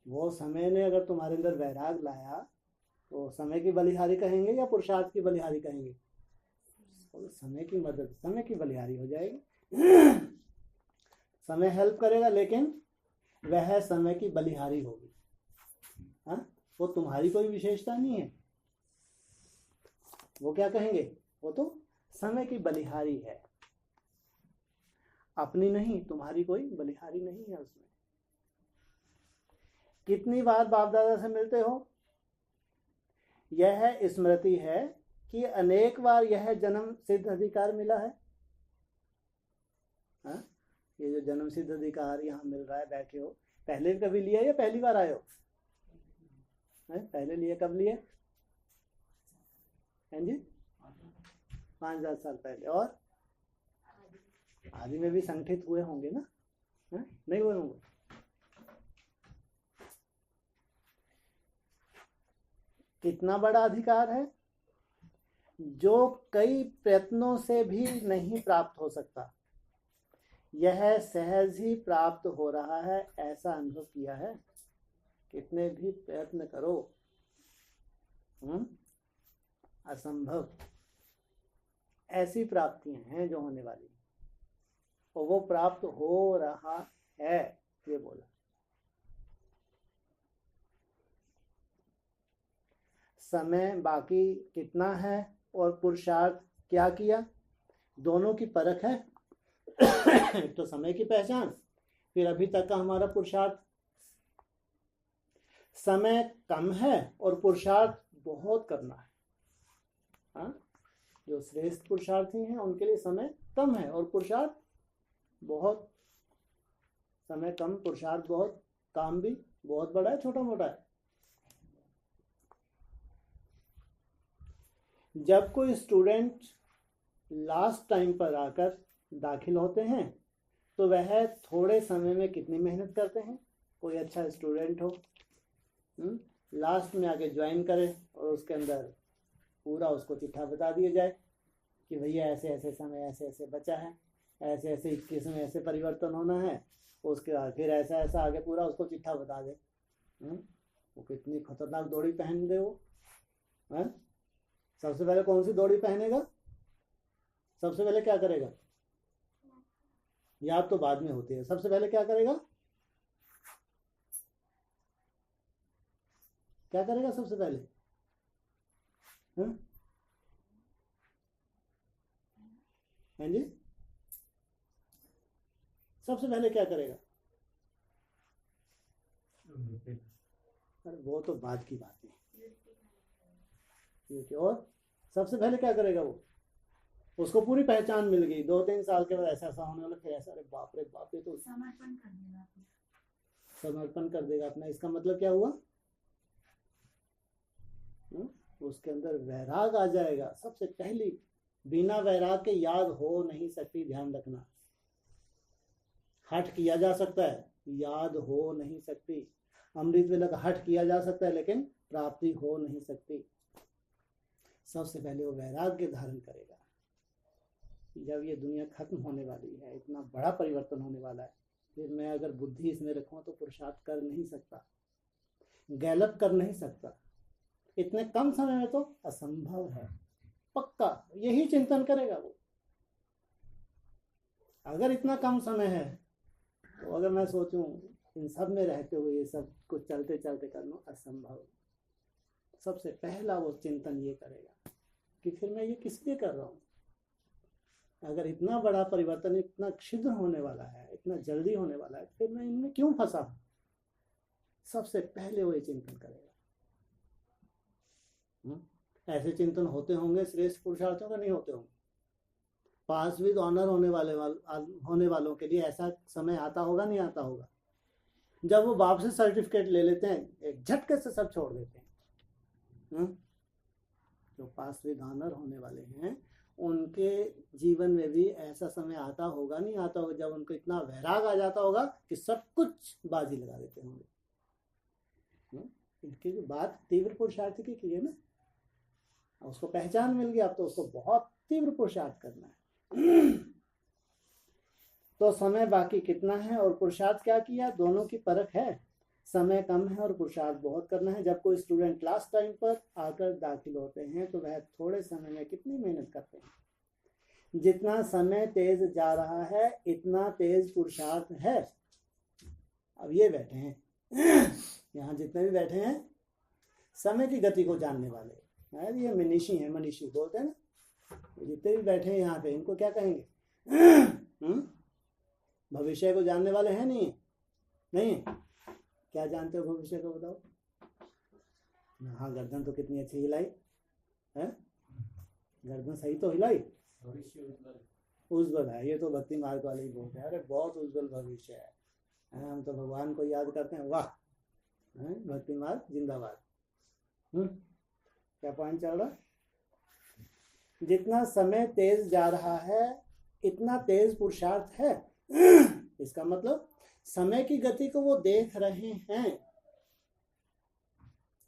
वो समय ने अगर तुम्हारे अंदर वैराग लाया तो समय की बलिहारी कहेंगे या पुरुषार्थ की बलिहारी कहेंगे? तो समय की मदद, समय की बलिहारी हो जाएगी। समय हेल्प करेगा, लेकिन वह समय की बलिहारी होगी। हाँ, वो तुम्हारी कोई विशेषता नहीं है। वो क्या कहेंगे? वो तो समय की बलिहारी है, अपनी नहीं, तुम्हारी कोई बलिहारी नहीं है उसमें। कितनी बार बाप दादा से मिलते हो? यह स्मृति है कि अनेक बार यह जन्म सिद्ध अधिकार मिला है। हाँ? ये जो जन्म सिद्ध अधिकार यहाँ मिल रहा है, बैठे हो, पहले भी कभी लिया या पहली बार आए हो? पहले लिए, कब लिए? हैं जी, 5000 साल पहले। और आदि में भी संगठित हुए होंगे ना? नहीं हुए होंगे? कितना बड़ा अधिकार है जो कई प्रयत्नों से भी नहीं प्राप्त हो सकता। यह सहज ही प्राप्त हो रहा है, ऐसा अनुभव किया है। कितने भी प्रयत्न करो, असंभव ऐसी प्राप्तियां हैं जो होने वाली, और वो प्राप्त हो रहा है, ये बोला। समय बाकी कितना है और पुरुषार्थ क्या किया, दोनों की परख है। एक तो समय की पहचान, फिर अभी तक का हमारा पुरुषार्थ। समय कम है और पुरुषार्थ बहुत करना है। हाँ, जो श्रेष्ठ पुरुषार्थी हैं उनके लिए समय कम है और पुरुषार्थ बहुत। समय कम, पुरुषार्थ बहुत, काम भी बहुत बड़ा है, छोटा मोटा है। जब कोई स्टूडेंट लास्ट टाइम पर आकर दाखिल होते हैं तो वह थोड़े समय में कितनी मेहनत करते हैं। कोई अच्छा स्टूडेंट हो, लास्ट में आके ज्वाइन करे और उसके अंदर पूरा उसको चिट्ठा बता दिया जाए कि भैया ऐसे ऐसे समय ऐसे ऐसे बचा है, ऐसे ऐसे 21 में ऐसे परिवर्तन होना है, उसके बाद फिर ऐसा ऐसा आगे पूरा उसको चिट्ठा बता दे। वो कितनी खतरनाक दौड़ी पहन दे वो है। सबसे पहले कौन सी दौड़ी पहनेगा, सबसे पहले क्या करेगा, याद तो बाद में होती है। सबसे पहले क्या करेगा, क्या करेगा सबसे पहले, हाँ जी, सबसे पहले क्या करेगा। अरे वो तो बाद की बात है, ठीक है। और सबसे पहले क्या करेगा, वो उसको पूरी पहचान मिल गई, 2-3 साल के बाद ऐसा ऐसा होने वाला, फिर ऐसा, अरे बाप रे बाप, ये तो समर्पण कर देगा, समर्पण कर देगा अपना। इसका मतलब क्या हुआ, उसके अंदर वैराग आ जाएगा। सबसे पहली, बिना वैराग के याद हो नहीं सकती, ध्यान रखना। हठ किया जा सकता है, याद हो नहीं सकती। अमृत वेला का हठ किया जा सकता है लेकिन प्राप्ति हो नहीं सकती। सबसे पहले वो वैराग्य धारण करेगा। जब ये दुनिया खत्म होने वाली है, इतना बड़ा परिवर्तन होने वाला है, फिर मैं अगर बुद्धि इसमें रखूँ तो पुरुषार्थ कर नहीं सकता, गैलप कर नहीं सकता। इतने कम समय में तो असंभव है, पक्का यही चिंतन करेगा वो। अगर इतना कम समय है तो अगर मैं सोचूं इन सब में रहते हुए ये सब कुछ चलते चलते करना असंभव। सबसे पहला वो चिंतन ये करेगा कि फिर मैं ये किस लिए कर रहा हूँ। अगर इतना बड़ा परिवर्तन इतना शीघ्र होने वाला है, इतना जल्दी होने वाला है, फिर मैं इनमें क्यों फंसा हूँ। सबसे पहले वो ये चिंतन करेगा। ऐसे चिंतन होते होंगे श्रेष्ठ पुरुषार्थियों का, नहीं होते होंगे। पास विद ऑनर होने वालों के लिए ऐसा समय आता होगा, नहीं आता होगा, जब वो बाप से सर्टिफिकेट ले लेते हैं, एक झटके से सब छोड़ देते हैं। जो पास विद ऑनर होने वाले हैं उनके जीवन में भी ऐसा समय आता होगा, नहीं आता होगा, जब उनको इतना वैराग आ जाता होगा कि सब कुछ बाजी लगा देते होंगे। इनकी जो बात तीव्र पुरुषार्थ की है ना, उसको पहचान मिल गई, अब तो उसको बहुत तीव्र पुरुषार्थ करना है। तो समय बाकी कितना है और पुरुषार्थ क्या किया, दोनों की परख है। समय कम है और पुरुषार्थ बहुत करना है। जब कोई स्टूडेंट लास्ट टाइम पर आकर दाखिल होते हैं तो वह थोड़े समय में कितनी मेहनत करते हैं। जितना समय तेज जा रहा है इतना तेज पुरुषार्थ है। अब ये बैठे हैं यहाँ, जितने भी बैठे हैं समय की गति को जानने वाले, ये मनीषी हैं, मनीषी बोलते हैं ना, जितने भी बैठे हैं यहाँ पे, इनको क्या कहेंगे, भविष्य को जानने वाले हैं। नहीं क्या जानते हो भविष्य को, बताओ। हाँ, गर्दन तो कितनी अच्छी हिलाई है, गर्दन सही तो हिलाई। उज्ज्वल है, ये तो भक्ति मार्ग वाले ही बोलते हैं, अरे बहुत उज्ज्वल भविष्य है। हम तो भगवान को याद करते हैं, वाह भक्ति मार्ग जिंदाबाद। क्या पॉइंट चल रहा, जितना समय तेज जा रहा है इतना तेज पुरुषार्थ है। इसका मतलब समय की गति को वो देख रहे हैं।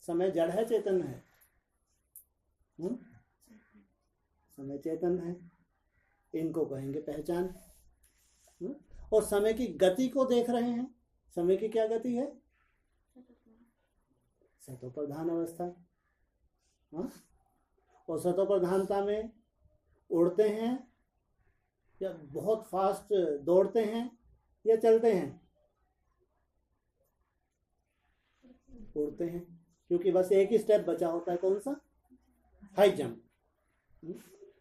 समय जड़ है, चेतन है, समय चेतन है, इनको कहेंगे पहचान। और समय की गति को देख रहे हैं। समय की क्या गति है, सतो प्रधान अवस्था। और सतो प्रधानता में उड़ते हैं या बहुत फास्ट दौड़ते हैं या चलते हैं? उड़ते हैं, क्योंकि बस एक ही स्टेप बचा होता है, कौन सा? High jump.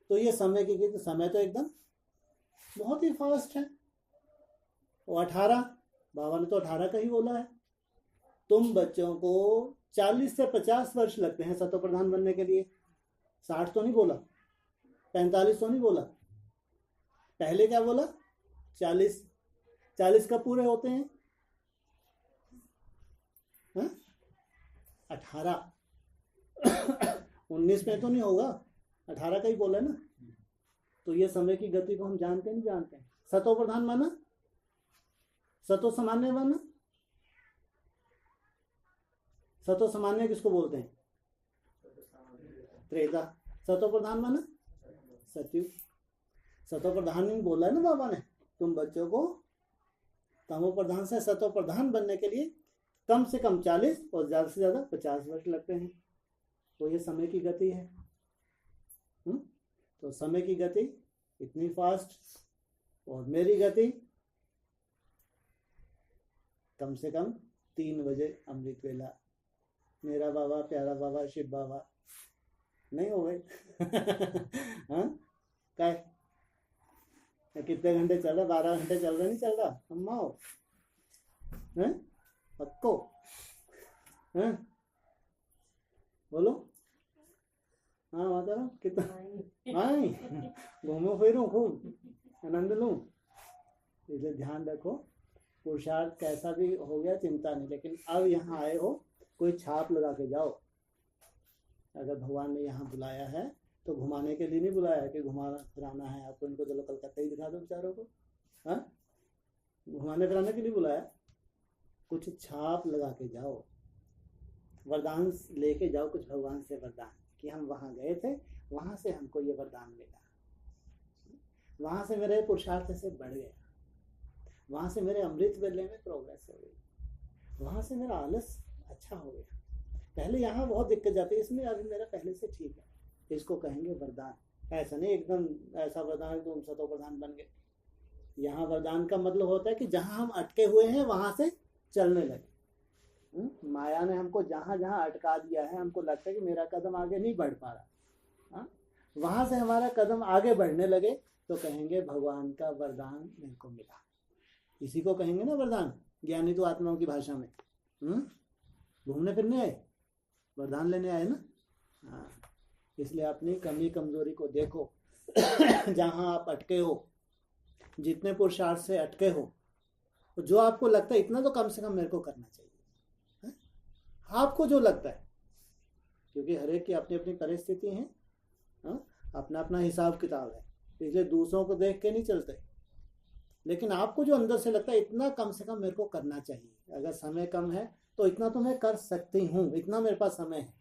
तो ये समय की समय तो एकदम बहुत ही फास्ट है। और 18, बाबा ने तो 18 का ही बोला है। तुम बच्चों को 40 से 50 वर्ष लगते हैं सतो प्रधान बनने के लिए। 60 तो नहीं बोला, 45 तो नहीं बोला, पहले क्या बोला? 40। 40 कब पूरे होते हैं? 18। 19 में तो नहीं होगा, 18 का ही बोला ना। तो ये समय की गति को हम जानते नहीं जानते हैं? सतो प्रधान माना, सतो सामान्य माना। सतो सामान्य किसको बोलते हैं? त्रेता। सतो प्रधान माना सतयुग। सतो प्रधान नहीं बोला है ना बाबा ने, तुम बच्चों को तमो प्रधान से सतो प्रधान बनने के लिए कम से कम 40 और ज्यादा से ज्यादा 50 वर्ष लगते हैं। तो ये समय की गति है। तो समय की गति इतनी फास्ट, और मेरी गति कम से कम 3 बजे अमृत वेला। मेरा बाबा, प्यारा बाबा, शिव बाबा नहीं हो गए? हाँ, क्या कितने घंटे चल रहा? 12 घंटे चल रहा, नहीं चल रहा? अम्मा हो पक्को? बोलो। हाँ माता राम, कितना आई घूमो फिरूं, खूब आनंद लूं। इसलिए ध्यान रखो, पुरुषार्थ कैसा भी हो गया चिंता नहीं, लेकिन अब यहाँ आए हो कोई छाप लगा के जाओ। अगर भगवान ने यहाँ बुलाया है तो घुमाने के लिए नहीं बुलाया कि घुमाना फिराना है आपको, इनको चलो कलकत्ता ही दिखा दो बेचारों को। हाँ, घुमाने फिराने के लिए बुलाया, कुछ छाप लगा के जाओ, वरदान लेके जाओ कुछ भगवान से वरदान कि हम वहाँ गए थे, वहाँ से हमको ये वरदान मिला, वहाँ से मेरे पुरुषार्थ से बढ़ गया, वहाँ से मेरे अमृत वेले में प्रोग्रेस हो गई, वहाँ से मेरा आलस अच्छा हो गया। पहले यहाँ बहुत दिक्कत जाती है, इसमें अभी मेरा पहले से ठीक है। इसको कहेंगे वरदान। ऐसा नहीं एकदम ऐसा वरदान तुम सतो प्रधान बन गए। यहाँ वरदान का मतलब होता है कि जहाँ हम अटके हुए हैं वहाँ से चलने लगे। माया ने हमको जहाँ जहाँ अटका दिया है, हमको लगता है कि मेरा कदम आगे नहीं बढ़ पा रहा, वहाँ से हमारा कदम आगे बढ़ने लगे तो कहेंगे भगवान का वरदान मेरे को मिला। इसी को कहेंगे ना वरदान, ज्ञानी तो आत्माओं की भाषा में। घूमने फिरने आए, वरदान लेने आए ना। हाँ, इसलिए अपनी कमी कमजोरी को देखो। जहाँ आप अटके हो, जितने पुरुषार्थ से अटके हो, जो आपको लगता है इतना तो कम से कम मेरे को करना चाहिए, आपको जो लगता है, क्योंकि हर एक की अपनी अपनी परिस्थिति है, अपना अपना हिसाब किताब है, इसलिए दूसरों को देख के नहीं चलते। लेकिन आपको जो अंदर से लगता है इतना कम से कम मेरे को करना चाहिए, अगर समय कम है तो इतना तो मैं कर सकती हूँ, इतना मेरे पास समय है।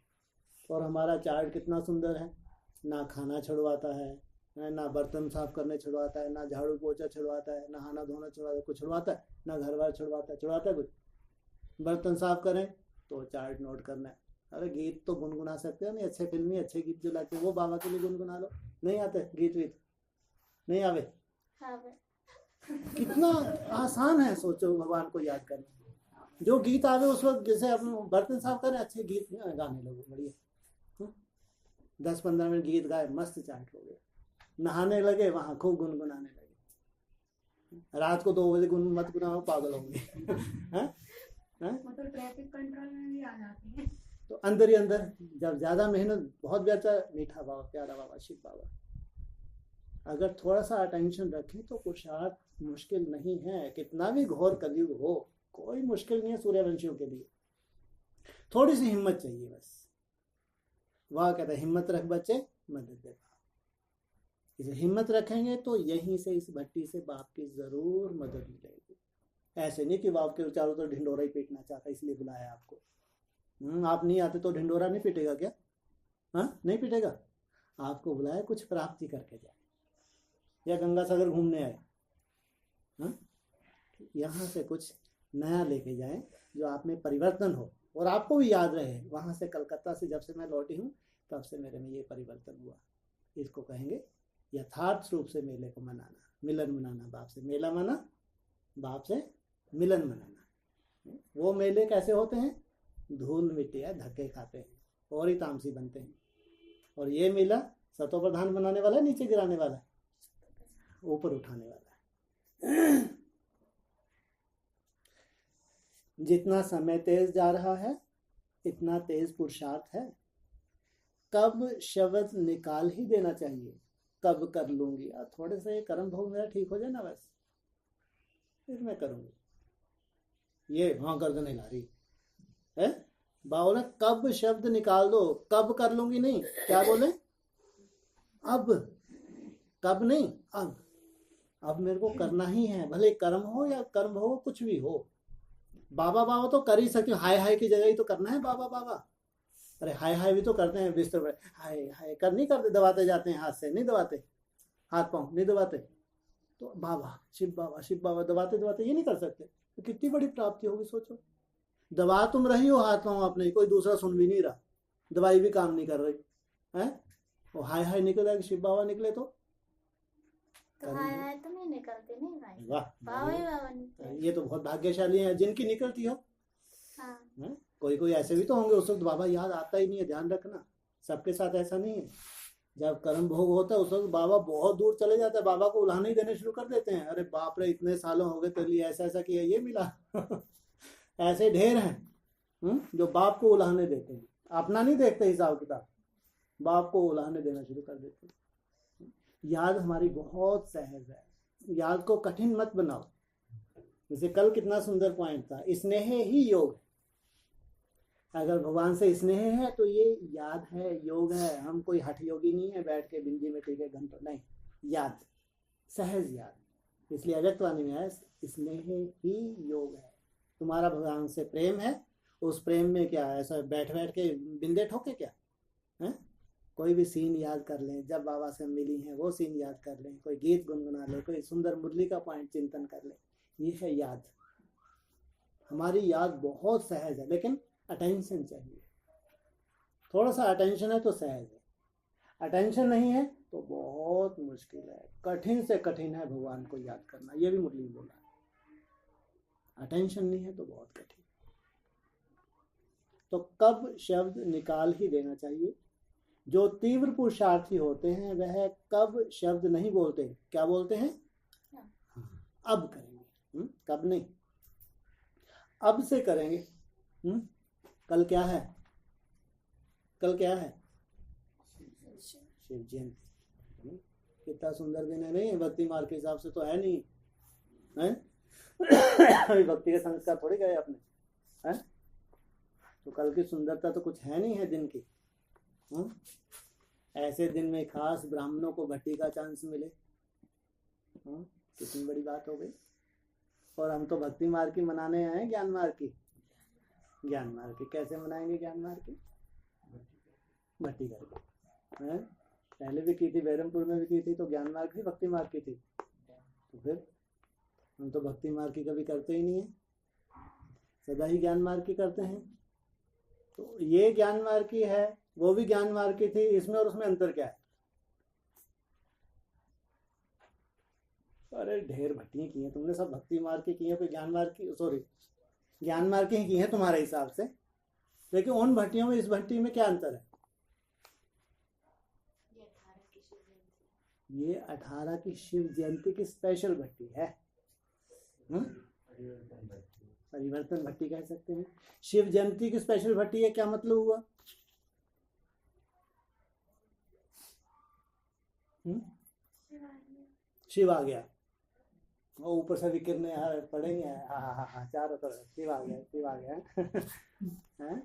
और हमारा चार्ट कितना सुंदर है, ना खाना छुड़वाता है, ना बर्तन साफ करने छुड़वाता है, ना झाड़ू पोछा छुड़वाता है, नहाना धोना छुड़वाता है, कुछ छुड़वाता है, ना घर बार छुड़वाता है कुछ। बर्तन साफ करें तो चार्ट नोट करना है। अरे गीत तो गुनगुना सकते हो नहीं, अच्छे फिल्मी अच्छे गीत जो लगते हैं वो बाबा के लिए गुनगुना लो। नहीं आते गीत वीत? नहीं आवे? कितना आसान है, सोचो भगवान को याद करना। जो गीत आवे उस वक्त, जैसे अपन बर्तन साफ करें अच्छे गीत गाने लगो, बढ़िया 10-15 मिनट गीत गाए, मस्त चार्ट हो गया। नहाने लगे वहां खूब गुनगुनाने लगे। रात को 2 बजे गुन मत गुनाओ, पागल होंगे। मतलब ट्रैफिक कंट्रोल में भी आ जाती है। तो अंदर ही अंदर जब ज्यादा मेहनत, बहुत बेहतर, मीठा बाबा, प्यारा बाबा, शिव बाबा, अगर थोड़ा सा अटेंशन रखें तो पुरुषार्थ मुश्किल नहीं है। कितना भी घोर कलयुग हो, कोई मुश्किल नहीं है सूर्यवंशियों के लिए। थोड़ी सी हिम्मत चाहिए बस। वह कहता है हिम्मत रख बच्चे, मदद दे। इसे हिम्मत रखेंगे तो यहीं से, इस भट्टी से बाप की जरूर मदद मिलेगी। ऐसे नहीं कि बाप के चारों तरफ ढिंडोरा ही पीटना चाहता इसलिए बुलाया आपको। आप नहीं आते तो ढिंडोरा नहीं पीटेगा क्या? हाँ, नहीं पीटेगा। आपको बुलाया कुछ प्राप्ति करके जाए, या गंगा सागर घूमने आए, यहाँ से कुछ नया लेके जाए जो आप में परिवर्तन हो, और आपको भी याद रहे। वहां से कलकत्ता से जब से मैं लौटी हूँ तब से मेरे में ये परिवर्तन हुआ। इसको कहेंगे यथार्थ रूप से मेले को मनाना, मिलन मनाना बाप से। मेला माना बाप से मिलन मनाना। वो मेले कैसे होते हैं? धूल मिट्टी है, धक्के खाते हैं और ही तामसी बनते हैं। और ये मेला सतो प्रधान बनाने वाला है, नीचे गिराने वाला है, ऊपर उठाने वाला है। जितना समय तेज जा रहा है इतना तेज पुरुषार्थ है। कब शब्द निकाल ही देना चाहिए, कब कर लूंगी, थोड़े से कर्म भोग मेरा ठीक हो जाए ना बस, फिर मैं करूंगी। ये हाँ गर्द नहीं ला रही है। बोले कब शब्द निकाल दो, कब कर लूंगी नहीं, क्या बोले? अब, कब नहीं अब। अब मेरे को करना ही है, भले कर्म हो या कर्म हो, कुछ भी हो। बाबा बाबा तो कर ही सकती हूँ, हाय हाय की जगह ही तो करना है बाबा बाबा। अरे हाय हाय भी तो करते हैं बिस्तर पर, हाय हाय कर नहीं करते, दबाते जाते हैं हाथ से, नहीं दबाते, हाथ पांव नहीं दबाते, तो बाबा शिव बाबा दबाते दबाते ये नहीं कर सकते, तो कितनी बड़ी प्राप्ति होगी सोचो। दबा तुम रही हो हाथ पांव अपने, कोई दूसरा सुन भी नहीं रहा, दवाई भी काम नहीं कर रही है, वो हाय हाय निकलेगा शिव बाबा निकले तो हाय हाय तो नहीं निकलती नहीं भाई। वाह, बाबा ये तो बहुत भाग्यशाली है जिनकी निकलती हो। हाँ। कोई कोई ऐसे भी तो होंगे उस वक्त बाबा याद आता ही नहीं है, ध्यान रखना सबके साथ ऐसा नहीं है। जब कर्म भोग होता है उस वक्त बाबा बहुत दूर चले जाता है, बाबा को उल्हाने ही देने शुरू कर देते हैं। अरे बाप रे इतने सालों हो गए तेरे लिए ऐसा ऐसा किया, ये मिला। ऐसे ढेर हैं जो बाप को उल्हाने देते हैं, अपना नहीं देखते हिसाब किताब, बाप को उल्हाने देना शुरू कर देते हैं। याद हमारी बहुत सहज है, याद को कठिन मत बनाओ। जैसे कल कितना सुंदर पॉइंट था, स्नेह ही योग है। अगर भगवान से स्नेह है तो ये याद है, योग है। हम कोई हठ योगी नहीं है बैठ के बिंदी में टीके घंटों, नहीं, याद, सहज याद। इसलिए अव्यक्तवाणी में है स्नेह ही योग है। तुम्हारा भगवान से प्रेम है, उस प्रेम में क्या है, ऐसा बैठ बैठ के बिंदे ठोके क्या है? कोई भी सीन याद कर लें, जब बाबा से मिली हैं वो सीन याद कर लें, कोई गीत गुनगुना ले, कोई सुंदर मुरली का पॉइंट चिंतन कर ले, ये है याद। हमारी याद बहुत सहज है, लेकिन अटेंशन चाहिए। थोड़ा सा अटेंशन है तो सहज है, अटेंशन नहीं है तो बहुत मुश्किल है, कठिन से कठिन है भगवान को याद करना। ये भी मुरली बोला, अटेंशन नहीं है तो बहुत कठिन। तो कब शब्द निकाल ही देना चाहिए। जो तीव्र पुरुषार्थी होते हैं वह कब शब्द नहीं बोलते, क्या बोलते हैं? अब करेंगे, कब नहीं, अब से करेंगे। कल क्या है? कल क्या है? शिव जयंती। कितना सुंदर दिन है, नहीं? भक्ति मार्ग के हिसाब से तो है नहीं है? अभी भक्ति के संस्कार थोड़े गए अपने हैं, तो कल की सुंदरता तो कुछ है नहीं है दिन की। ऐसे दिन में खास ब्राह्मणों को भट्टी का चांस मिले, कितनी बड़ी बात हो गई। और हम तो भक्ति मार्ग की मनाने आए हैं, ज्ञान मार्ग की। ज्ञान मार्ग की कैसे मनाएंगे? ज्ञान मार्ग की भट्टी करके हैं, पहले भी की थी, बहरमपुर में भी की थी, तो ज्ञान मार्ग की भक्ति मार्ग की थी। तो फिर हम तो भक्ति मार्ग की कभी करते ही नहीं है, सदा ही ज्ञान मार्ग की करते हैं। तो ये ज्ञान मार्ग की है, वो भी ज्ञान मार्ग की थी, इसमें और उसमें अंतर क्या है? अरे ढेर भट्टियां की हैं तुमने, सब भक्ति मार्ग की हैं, कोई ज्ञान मार्ग की, सॉरी ज्ञान मार्ग की ही की हैं तुम्हारे हिसाब से। लेकिन उन भट्टियों में इस भट्टी में क्या अंतर है? ये 18 की शिव जयंती की स्पेशल भट्टी है, परिवर्तन भट्टी कह सकते हैं। शिव जयंती की स्पेशल भट्टी है, क्या मतलब हुआ? शिव आ गया, वो ऊपर से विकिरने पड़ेंगे, हाँ चारों तरफ शिव आ गया, शिव आ गया। हैं?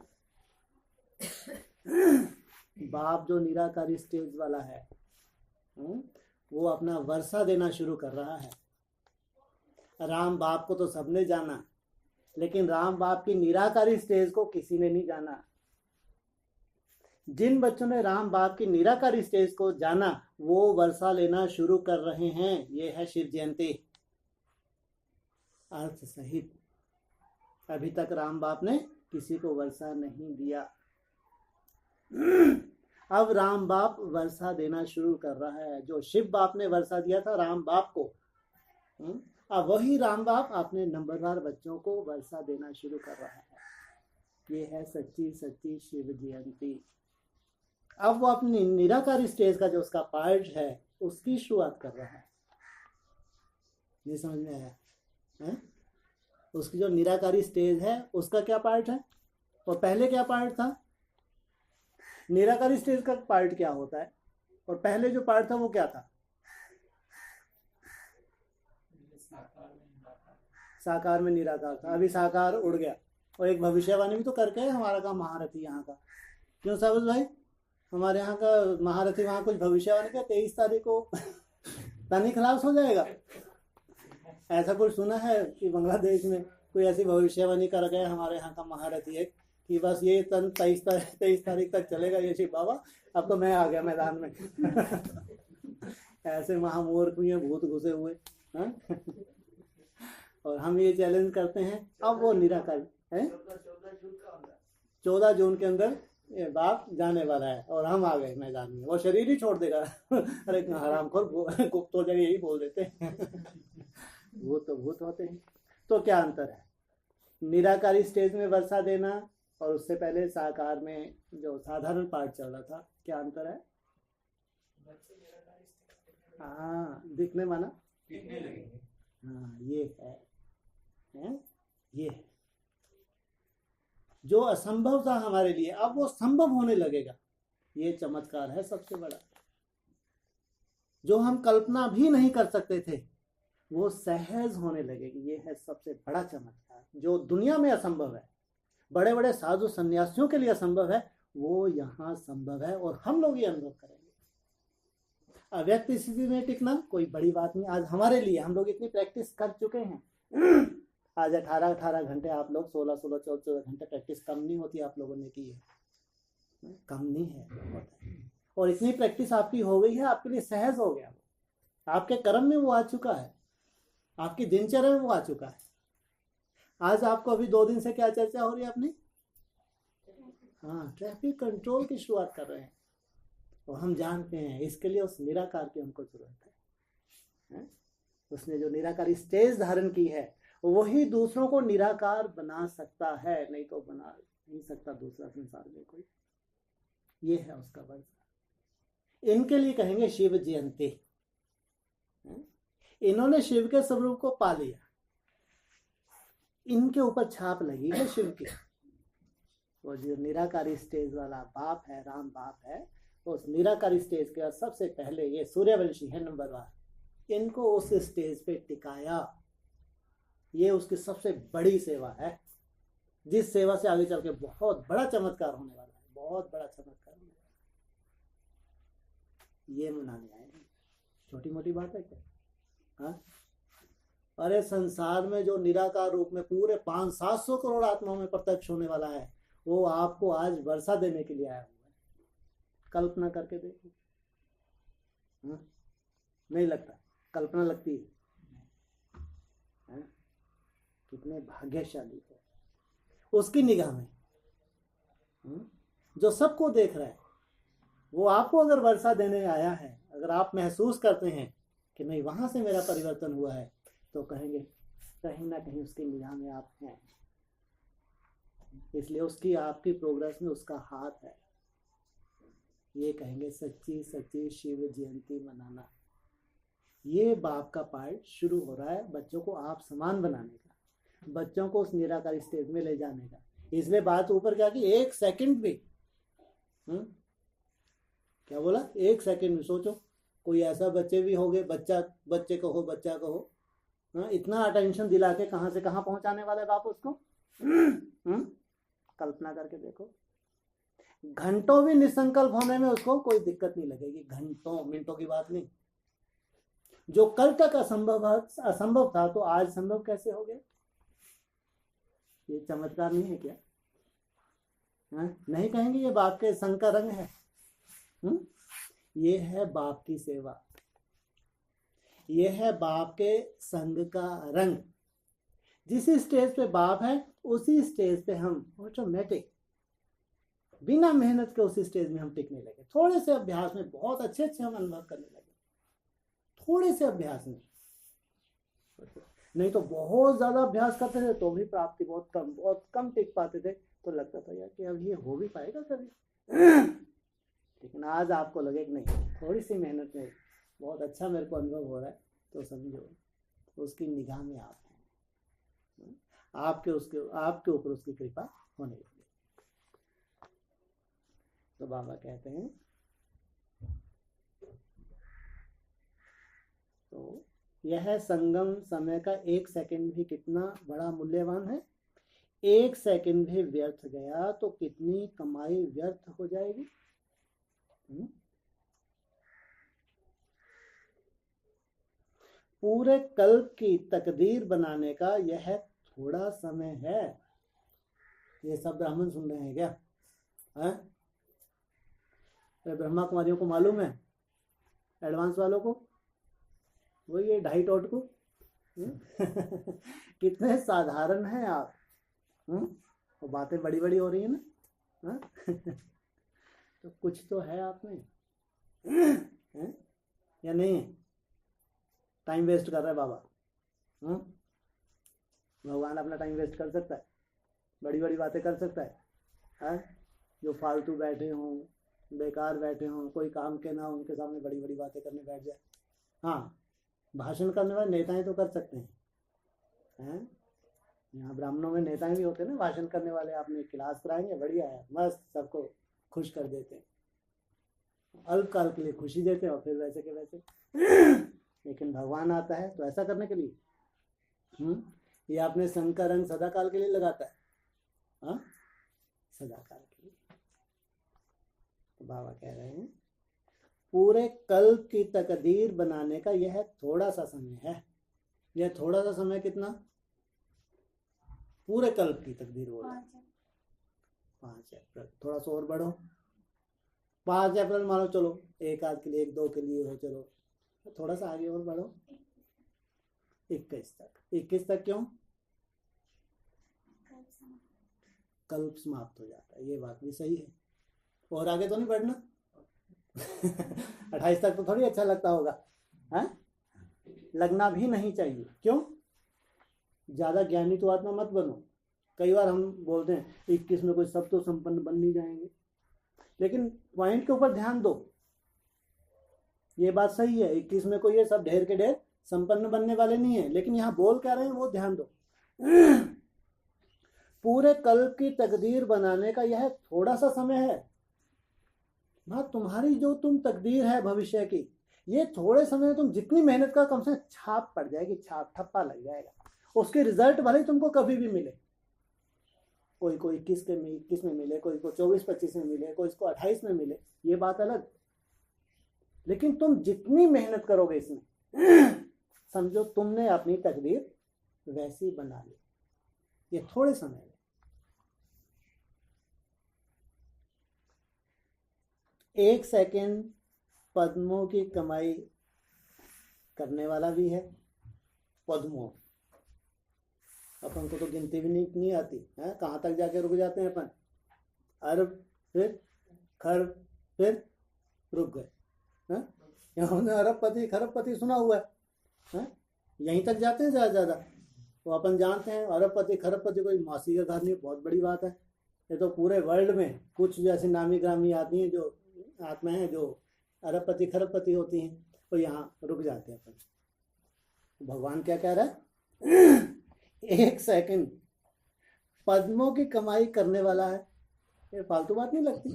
बाप जो निराकारी स्टेज वाला है, वो अपना वर्षा देना शुरू कर रहा है। राम बाप को तो सबने जाना, लेकिन राम बाप की निराकारी स्टेज को किसी ने नहीं जाना। जिन बच्चों ने राम बाप की निराकारी स्टेज को जाना वो वर्षा लेना शुरू कर रहे हैं। ये है शिव जयंती अर्थ सहित। अभी तक राम बाप ने किसी को वर्षा नहीं दिया। अब राम बाप वर्षा देना शुरू कर रहा है। जो शिव बाप ने वर्षा दिया था राम बाप को, अब वही राम बाप अपने नंबरदार बच्चों को वर्षा देना शुरू कर रहा है। ये है सच्ची सच्ची शिव जयंती। अब वो अपनी निराकारी स्टेज का जो उसका पार्ट है उसकी शुरुआत कर रहा है। नहीं समझ में आया है? उसकी जो निराकारी स्टेज है उसका क्या पार्ट है और पहले क्या पार्ट था? निराकारी स्टेज का पार्ट क्या होता है और पहले जो पार्ट था वो क्या था? साकार में निराकार था। अभी साकार उड़ गया और एक भविष्यवाणी भी तो करके है हमारा का महारथी यहाँ का। क्यों साबित भाई? हमारे यहाँ का महारथी वहाँ कुछ भविष्यवाणी का 23 तारीख को तानी खलास हो जाएगा, ऐसा कुछ सुना है कि बांग्लादेश में कोई ऐसी भविष्यवाणी कर गया हमारे यहाँ का महारथी है कि बस ये तन 23 तारीख तक चलेगा ये शिव बाबा, अब तो मैं आ गया मैदान में। ऐसे महामूर्ख भी हैं, भूत घुसे हुए हैं। और हम ये चैलेंज करते हैं। अब वो निराकारी है, 14 जून के अंदर ये बाप जाने वाला है और हम आ गए मैदान में। वो शरीर ही छोड़ देगा। अरे हरामखोर गुप्त हो जाए यही बोल देते हैं। भूत तो भूत होते हैं। तो क्या अंतर है? निराकारी स्टेज में वर्षा देना और उससे पहले साकार में जो साधारण पार्ट चल रहा था, क्या अंतर है? हाँ, दिखने माना। हाँ, ये है ये है। जो असंभव था हमारे लिए अब वो संभव होने लगेगा। ये चमत्कार है सबसे बड़ा। जो हम कल्पना भी नहीं कर सकते थे वो सहज होने लगेगी। ये है सबसे बड़ा चमत्कार। जो दुनिया में असंभव है, बड़े बड़े साधु सन्यासियों के लिए असंभव है, वो यहाँ संभव है और हम लोग ये अनुभव करेंगे। अव्यक्त स्थिति में टिकना कोई बड़ी बात नहीं। आज हमारे लिए हम लोग इतनी प्रैक्टिस कर चुके हैं। आज 18 घंटे आप लोग 16 14 घंटे प्रैक्टिस कम नहीं होती आप लोगों ने की है, कम नहीं है, बहुत है। और इतनी प्रैक्टिस आपकी हो गई है, आपके लिए सहज हो गया। आपके कर्म में वो आ चुका है, आपकी दिनचर्या में वो आ चुका है। आज आपको अभी 2 दिन से क्या चर्चा हो रही है अपनी? हाँ, ट्रैफिक कंट्रोल की शुरुआत कर रहे हैं। और हम जानते हैं इसके लिए उस निराकार की हमको जरूरत है। उसने जो निराकारी स्टेज धारण की है वही दूसरों को निराकार बना सकता है, नहीं तो बना नहीं सकता दूसरा संसार में कोई। ये है उसका वर्षा। इनके लिए कहेंगे शिव जयंती। इन्होंने शिव के स्वरूप को पा लिया, इनके ऊपर छाप लगी है शिव की। वो जो निराकारी स्टेज वाला बाप है, राम बाप है, उस निराकारी स्टेज के सबसे पहले ये सूर्यवंशी है नंबर 1, इनको उस स्टेज पे टिकाया। ये उसकी सबसे बड़ी सेवा है, जिस सेवा से आगे चल के बहुत बड़ा चमत्कार होने वाला है, बहुत बड़ा चमत्कार होने वाला है। ये मनाने आए, छोटी मोटी बात है क्या? हाँ, अरे संसार में जो निराकार रूप में पूरे 500-700 करोड़ आत्माओं में प्रत्यक्ष होने वाला है, वो आपको आज वर्षा देने के लिए आया हुआ है। कल्पना करके देखो। नहीं लगता? कल्पना लगती है? कितने भाग्यशाली है उसकी निगाह में। जो सबको देख रहा है वो आपको अगर वर्षा देने आया है, अगर आप महसूस करते हैं कि नहीं वहां से मेरा परिवर्तन हुआ है, तो कहेंगे कहीं ना कहीं उसकी निगाह में आप हैं। इसलिए उसकी आपकी प्रोग्रेस में उसका हाथ है। ये कहेंगे सच्ची सच्ची शिव जयंती मनाना। ये बाप का पार्ट शुरू हो रहा है, बच्चों को आप समान बनाने का, बच्चों को उस निराकारी स्टेज में ले जाने का। इसलिए बात ऊपर क्या की, 1 सेकंड भी क्या बोला, 1 सेकंड में सोचो कोई ऐसा बच्चे भी होंगे, बच्चे कहो, इतना अटेंशन दिला के कहां से कहां पहुंचाने वाला है बाप उसको। कल्पना करके देखो, घंटों भी निसंकल्प होने में उसको कोई दिक्कत नहीं लगेगी। घंटों मिनटों की बात नहीं। जो कल तक असंभव था तो आज संभव कैसे हो गया? ये चमत्कार नहीं है क्या? नहीं कहेंगे ये बाप के संग का रंग है? ये है बाप की सेवा, ये है बाप के संग का रंग। जिस स्टेज पे बाप है उसी स्टेज पे हम ऑटोमेटिक बिना मेहनत के उस स्टेज में हम टिकने लगे। थोड़े से अभ्यास में बहुत अच्छे अच्छे हम अनुभव करने लगे, थोड़े से अभ्यास में। नहीं तो बहुत ज्यादा अभ्यास करते थे तो भी प्राप्ति बहुत कम टिक पाते थे। तो लगता था यार कि अब ये हो भी पाएगा कभी। लेकिन आज आपको लगे कि नहीं, थोड़ी सी मेहनत में बहुत अच्छा मेरे को अनुभव हो रहा है, तो समझो उसकी निगाह में आप हैं, आपके ऊपर उसकी कृपा होने लगी। तो बाबा कहते हैं, तो यह संगम समय का 1 सेकंड भी कितना बड़ा मूल्यवान है। 1 सेकंड भी व्यर्थ गया तो कितनी कमाई व्यर्थ हो जाएगी। पूरे कल्प की तकदीर बनाने का यह थोड़ा समय है। ये सब ब्राह्मण सुन रहे हैं क्या? ब्रह्मा कुमारियों को मालूम है, एडवांस वालों को, वो ये 2.5 टोट को कितने साधारण हैं आप। वो बातें बड़ी बड़ी हो रही है ना। तो कुछ तो है आप में या नहीं है? टाइम वेस्ट कर रहा है बाबा। भगवान अपना टाइम वेस्ट कर सकता है, बड़ी बड़ी बातें कर सकता है? जो फालतू बैठे हों, बेकार बैठे हों, कोई काम के ना हो, उनके सामने बड़ी बड़ी बातें करने बैठ जाए। हाँ, भाषण करने वाले नेताएं तो कर सकते हैं। यहाँ ब्राह्मणों में नेताएं भी होते हैं ना, भाषण करने वाले। आपने क्लास कराएंगे, बढ़िया है, मस्त, सबको खुश कर देते हैं, अल्पकाल के लिए खुशी देते हैं और फिर वैसे के वैसे। लेकिन भगवान आता है तो ऐसा करने के लिए। ये आपने संघ का रंग सदा काल के लिए लगाता है, सदा काल के लिए। तो बाबा कह रहे हैं, पूरे कल्प की तकदीर बनाने का यह थोड़ा सा समय है। यह थोड़ा सा समय कितना? पूरे कल्प की तकदीर बोला 5 अप्रैल। थोड़ा सा और बढ़ो, 5 अप्रैल मानो, चलो 1 आध के लिए, 1-2 के लिए हो, चलो थोड़ा सा आगे और बढ़ो, 21 तक। 21 तक क्यों? कल्प समाप्त हो जाता है, ये बात भी सही है। और आगे तो नहीं बढ़ना। 28 तक तो थोड़ी अच्छा लगता होगा, लगना भी नहीं चाहिए। क्यों? ज्यादा ज्ञानी तो आत्मा मत बनो। कई बार हम बोलते हैं 21 में कोई सब तो संपन्न बन नहीं जाएंगे, लेकिन पॉइंट के ऊपर ध्यान दो। ये बात सही है, 21 में कोई ये सब ढेर के ढेर संपन्न बनने वाले नहीं है, लेकिन यहाँ बोल क्या रहे हैं वो ध्यान दो। पूरे कल्प की तकदीर बनाने का यह थोड़ा सा समय है। तुम्हारी जो तुम तकदीर है भविष्य की, ये थोड़े समय में तुम जितनी मेहनत का, कम से कम छाप पड़ जाएगी, छाप, ठप्पा लग जाएगा। उसके रिजल्ट भले ही तुमको कभी भी मिले, कोई 21 में मिले, कोई को 24-25 में मिले, कोई इसको 28 में मिले, ये बात अलग। लेकिन तुम जितनी मेहनत करोगे इसमें, समझो तुमने अपनी तकदीर वैसी बना ली। ये थोड़े समय में। एक सेकेंड पद्मों की कमाई करने वाला भी है। पद्मों, अपन को तो गिनती भी नहीं आती है। कहाँ तक जाके रुक जाते हैं अपन? अरब, फिर खरब, फिर रुक गए। हमने अरबपति खरबपति सुना हुआ है, यहीं तक जाते हैं ज्यादा। तो अपन जानते हैं अरबपति खरबपति कोई मौसी का घर नहीं, बहुत बड़ी बात है। ये तो पूरे वर्ल्ड में कुछ जैसी नामी ग्रामी आती हैं, जो आत्माएं हैं जो अरबपति खरबपति होती हैं, तो यहाँ रुक जाते हैं अपन। भगवान क्या कह रहा है? 1 सेकंड पद्मों की कमाई करने वाला है। ये फालतू बात नहीं लगती?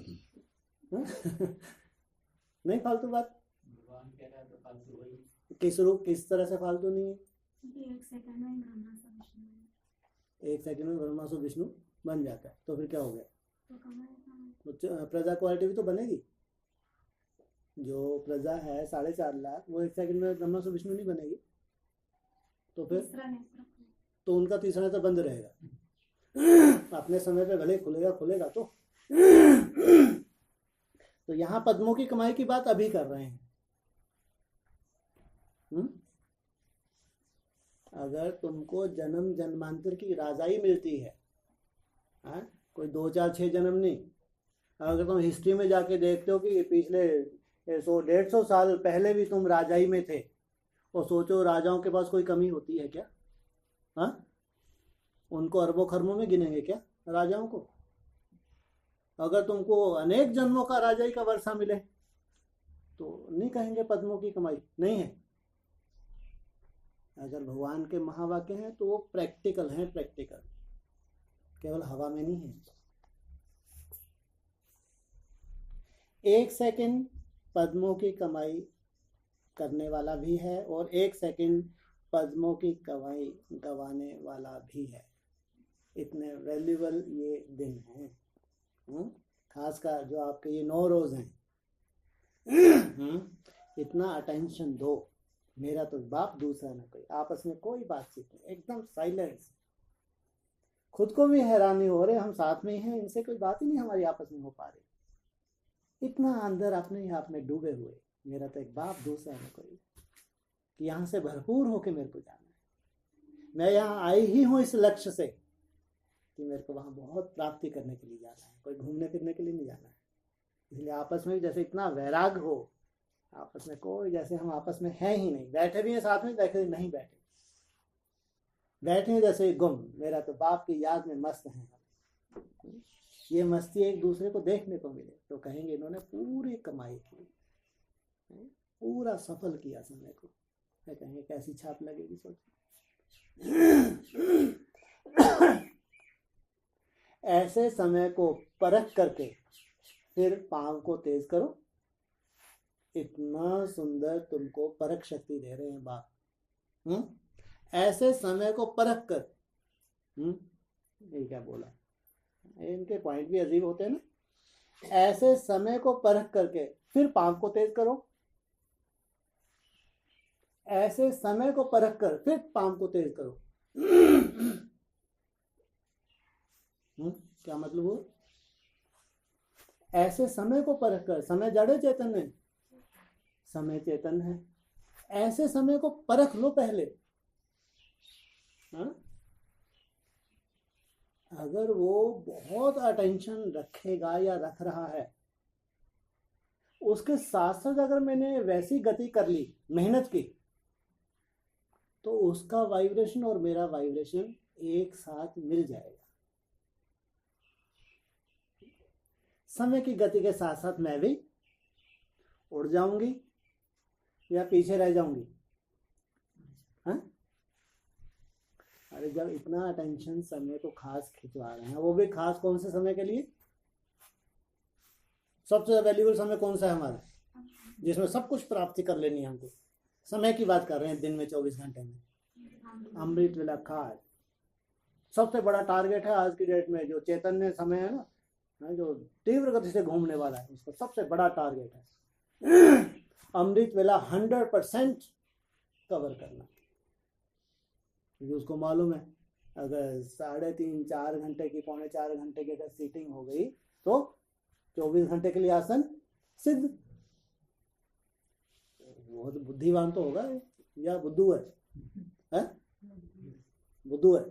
नहीं फालतू बात। भगवान कह रहा है तो फालतू वही। किस तरह से फालतू नहीं है? 1 सेकंड में ब्रह्मा से विष्णु बन जाता है, तो फिर क्या हो गया? तो प्रजा क्वालिटी भी तो बनेगी। जो प्रजा है 4.5 लाख, वो 1 सेकंड में ब्रह्मा से विष्णु नहीं बनेगी। तो फिर तो उनका तीसरा नेत्र बंद रहेगा। अपने समय पे भले खुलेगा तो यहाँ पद्मों की कमाई की बात अभी कर रहे हैं। अगर तुमको जन्म जन्मांतर की राजाई मिलती है, कोई 2, 4, 6 जन्म नहीं, अगर तुम हिस्ट्री में जाके देखते हो कि पिछले 100-150 साल पहले भी तुम राजाई में थे, और सोचो राजाओं के पास कोई कमी होती है क्या? हाँ, उनको अरबों खरबों में गिनेंगे क्या राजाओं को? अगर तुमको अनेक जन्मों का राजाई का वर्षा मिले तो नहीं कहेंगे पद्मों की कमाई नहीं है। अगर भगवान के महावाक्य हैं तो वो प्रैक्टिकल हैं, प्रैक्टिकल, केवल हवा में नहीं है। 1 सेकंड पद्मों की कमाई करने वाला भी है और 1 सेकंड पद्मों की कमाई गंवाने वाला भी है। इतने वैल्यूबल ये दिन हैं। खासकर जो आपके ये 9 रोज हैं, इतना अटेंशन दो। मेरा तो बाप दूसरा ना कोई, आपस में कोई बातचीत नहीं, एकदम साइलेंस। खुद को भी हैरानी हो रहे, हम साथ में हैं, इनसे कोई बात ही नहीं हमारी आपस में हो पा रही। इतना अंदर अपने आप में डूबे हुए, मेरा तो एक बाप दूसरा ना कोई, कि यहाँ से भरपूर होके मेरे को जाना है। मैं यहाँ आई ही हूँ इस लक्ष्य से कि मेरे को वहाँ बहुत प्राप्ति करने के लिए जाना है, कोई घूमने फिरने के लिए नहीं जाना है। इसलिए आपस में जैसे इतना वैराग हो, आपस में कोई, जैसे हम आपस में हैं ही नहीं, बैठे भी हैं साथ में, बैठे नहीं बैठे, बैठे जैसे गुम। मेरा तो बाप की याद में मस्त हैं। ये मस्ती एक दूसरे को देखने को मिले तो कहेंगे इन्होंने पूरी कमाई की, पूरा सफल किया समय को। मैं कहेंगे कैसी छाप लगेगी सोच। ऐसे समय को परख करके फिर पांव को तेज करो। इतना सुंदर तुमको परख शक्ति दे रहे हैं बाप। ऐसे समय को परख कर, ये क्या बोला, इनके पॉइंट भी अजीब होते हैं ना। ऐसे समय को परख करके फिर पांव को तेज करो। ऐसे समय को परख कर फिर पांव को तेज करो। क्या मतलब हो? ऐसे समय को परख कर, समय जड़ चेतन है, समय चेतन है। ऐसे समय को परख लो पहले। अगर वो बहुत अटेंशन रखेगा या रख रहा है, उसके साथ साथ अगर मैंने वैसी गति कर ली, मेहनत की, तो उसका वाइब्रेशन और मेरा वाइब्रेशन एक साथ मिल जाएगा। समय की गति के साथ साथ मैं भी उड़ जाऊंगी या पीछे रह जाऊंगी। हाँ, अरे जब इतना अटेंशन समय को खास खिंचवा रहे हैं, वो भी खास कौन से समय के लिए? सबसे वैल्यूबल समय कौन सा है हमारा, जिसमें सब कुछ प्राप्ति कर लेनी है हमको? समय की बात कर रहे हैं, दिन में 24 घंटे में अमृत वेला काल सबसे बड़ा टारगेट है आज की डेट में। जो चैतन्य समय है ना, जो तीव्र गति से घूमने वाला है, उसका सबसे बड़ा टारगेट है अमृत वेला 100% कवर करना। क्योंकि उसको मालूम है अगर 3.5-4 घंटे की, 3.25-4 घंटे की अगर सीटिंग हो गई तो 24 घंटे के लिए आसन सिद्ध। बहुत बुद्धिमान तो होगा या बुद्धू है? बुद्धू है।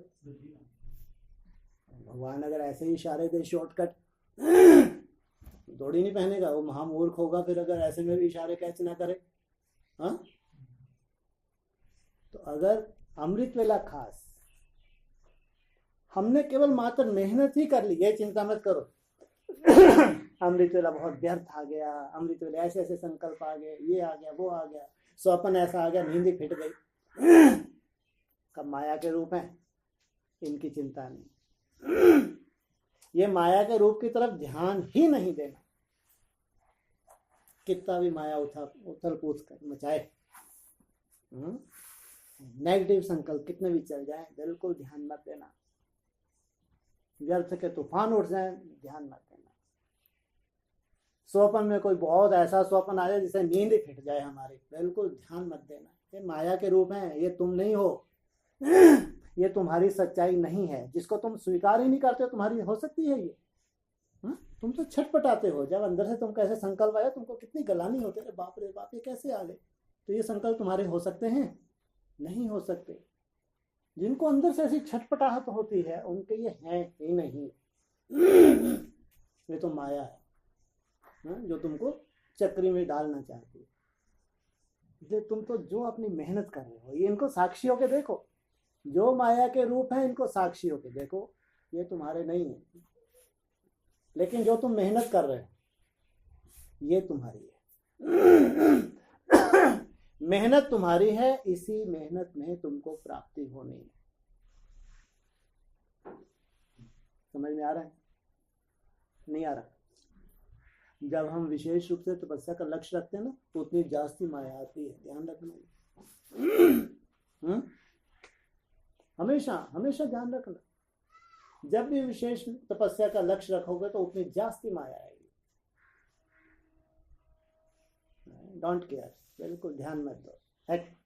भगवान अगर ऐसे ही इशारे दे शॉर्टकट, दौड़ी नहीं पहनेगा, वो महामूर्ख होगा फिर अगर ऐसे में भी इशारे कैच ना करे। हाँ, तो अगर अमृत वेला खास, हमने केवल मात्र मेहनत ही कर ली, ये चिंता मत करो अमृत वेला बहुत व्यर्थ आ गया, अमृत वेला ऐसे ऐसे संकल्प आ गए, ये आ गया, वो आ गया, स्वप्न ऐसा आ गया, नींद ही फिट गई। सब माया के रूप हैं, इनकी चिंता नहीं। ये माया के रूप की तरफ ध्यान ही नहीं देना। कितना भी माया उथल पूछ कर मचाए, नेगेटिव संकल्प कितने भी चल जाए, बिल्कुल ध्यान मत देना। व्यर्थ के तूफान उठ जाए, ध्यान मत देना। स्वप्न में कोई बहुत ऐसा स्वप्न आ जाए जिसे नींद ही फिट जाए हमारी, बिल्कुल ध्यान मत देना। ये माया के रूप हैं, ये तुम नहीं हो। ये तुम्हारी सच्चाई नहीं है, जिसको तुम स्वीकार ही नहीं करते हो, तुम्हारी हो सकती है ये? तुम तो छटपटाते हो जब अंदर से तुम कैसे संकल्प आया, तुमको कितनी गलानी होती है, बाप रे बाप ये कैसे आ गए। तो ये संकल्प तुम्हारे हो सकते हैं? नहीं हो सकते। जिनको अंदर से ऐसी छटपटाहट होती है उनके ये है ही नहीं। ये तो माया है। जो तुमको चक्री में डालना चाहती है। इसलिए तुम तो जो अपनी मेहनत कर रहे हो, ये इनको साक्षी होके देखो, जो माया के रूप है इनको साक्षी होके देखो, ये तुम्हारे नहीं है, लेकिन जो तुम मेहनत कर रहे हो ये तुम्हारी है। मेहनत तुम्हारी है, इसी मेहनत में तुमको प्राप्ति होनी है। समझ में आ रहा है? नहीं आ रहा? जब हम विशेष रूप से तपस्या का लक्ष्य रखते हैं ना, तो उतनी जास्ती माया आती है, ध्यान रखना। हमेशा हमेशा ध्यान रखना, जब भी विशेष तपस्या का लक्ष्य रखोगे तो उतनी जास्ती माया आएगी। डोंट केयर, बिल्कुल ध्यान मत दो, हेट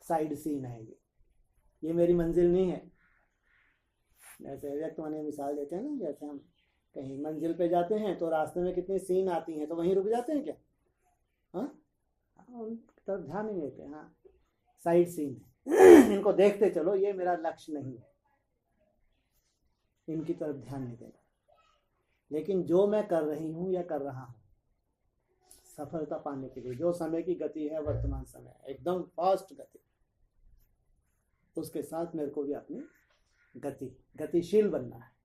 साइड सीन है ये मेरी मंजिल नहीं है। जैसे व्यक्त माने मिसाल देते हैं ना, जैसे हम कहीं मंजिल पे जाते हैं तो रास्ते में कितनी सीन आती हैं, तो वहीं रुक जाते हैं क्या? उन तरफ ध्यान नहीं देते। हाँ, साइड सीन है, इनको देखते चलो, ये मेरा लक्ष्य नहीं है, इनकी तरफ ध्यान नहीं देना। लेकिन जो मैं कर रही हूँ या कर रहा हूँ सफलता पाने के लिए, जो समय की गति है, वर्तमान समय एकदम फास्ट गति, उसके साथ मेरे को भी अपनी गतिशील बनना है।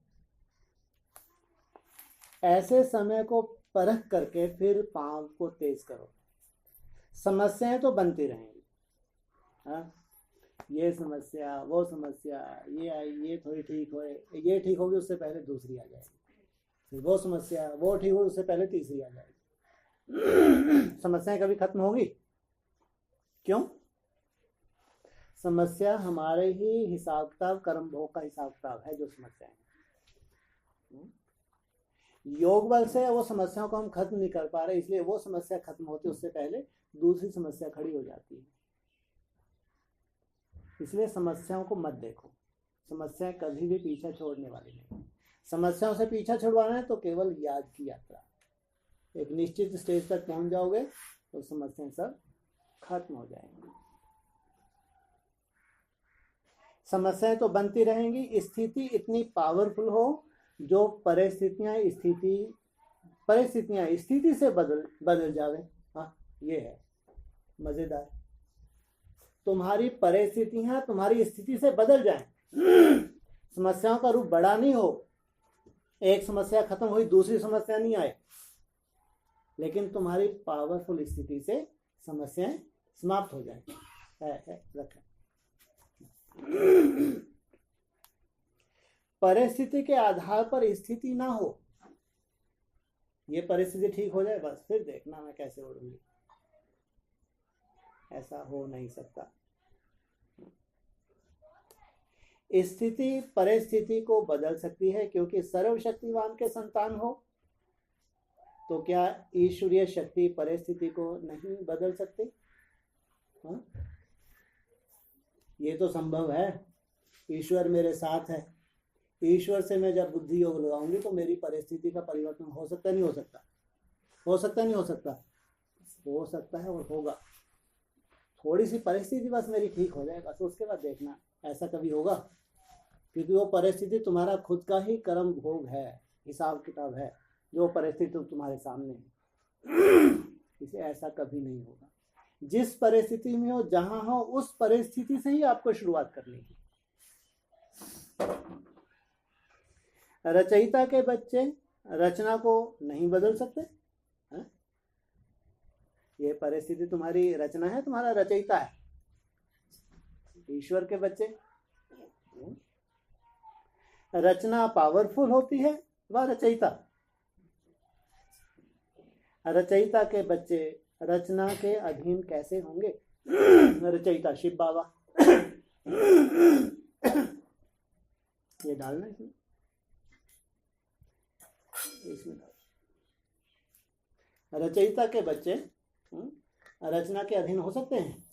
ऐसे समय को परख करके फिर पांव को तेज करो। समस्याएं तो बनती रहेंगी, ये समस्या, वो समस्या, ये आई, ये थोड़ी ठीक हो, ये ठीक होगी उससे पहले दूसरी आ जाएगी, फिर वो समस्या, वो ठीक होगी उससे पहले तीसरी आ जाएगी। समस्याएं कभी खत्म होगी? क्यों? समस्या हमारे ही हिसाब किताब, कर्म भोग का हिसाब किताब है जो समस्या है। योग बल से वो समस्याओं को हम खत्म नहीं कर पा रहे, इसलिए वो समस्या खत्म होती उससे पहले दूसरी समस्या खड़ी हो जाती है। इसलिए समस्याओं को मत देखो, समस्याएं कभी भी पीछा छोड़ने वाली नहीं। समस्याओं से पीछा छुड़वाना है तो केवल याद की यात्रा, एक निश्चित स्टेज तक पहुंच जाओगे तो समस्याएं सब खत्म हो जाएंगी। समस्याएं तो बनती रहेंगी, स्थिति इतनी पावरफुल हो जो परिस्थितियां स्थिति से बदल जावे। हाँ, ये है मजेदार, तुम्हारी परिस्थितियां तुम्हारी स्थिति से बदल जाएं। समस्याओं का रूप बड़ा नहीं हो, एक समस्या खत्म हुई दूसरी समस्या नहीं आए, लेकिन तुम्हारी पावरफुल स्थिति से समस्याएं समाप्त हो जाएं। रखें। परिस्थिति के आधार पर स्थिति ना हो, ये परिस्थिति ठीक हो जाए बस फिर देखना मैं कैसे उड़ूंगी, ऐसा हो नहीं सकता। स्थिति परिस्थिति को बदल सकती है, क्योंकि सर्वशक्तिवान के संतान हो, तो क्या ईश्वरीय शक्ति परिस्थिति को नहीं बदल सकती? हाँ? ये तो संभव है, ईश्वर मेरे साथ है, ईश्वर से मैं जब बुद्धि योग लगाऊंगी तो मेरी परिस्थिति का परिवर्तन हो सकता नहीं हो सकता? हो सकता नहीं हो सकता? हो सकता है और होगा। थोड़ी सी परिस्थिति बस मेरी ठीक हो जाए, बस उसके बाद देखना ऐसा कभी होगा, क्योंकि वो परिस्थिति तुम्हारा खुद का ही कर्म भोग है, हिसाब किताब है, जो परिस्थिति तुम्हारे सामने है। इसे ऐसा कभी नहीं होगा। जिस परिस्थिति में हो, जहां हो, उस परिस्थिति से ही आपको शुरुआत करनी है। रचयिता के बच्चे रचना को नहीं बदल सकते। है? ये परिस्थिति तुम्हारी रचना है, तुम्हारा रचयिता है। ईश्वर के बच्चे, रचना पावरफुल होती है, वह रचयिता। रचयिता के बच्चे रचना के अधीन कैसे होंगे? रचयिता शिव बाबा। ये डालना इसमें, इसमें रचयिता के बच्चे रचना के अधीन हो सकते हैं?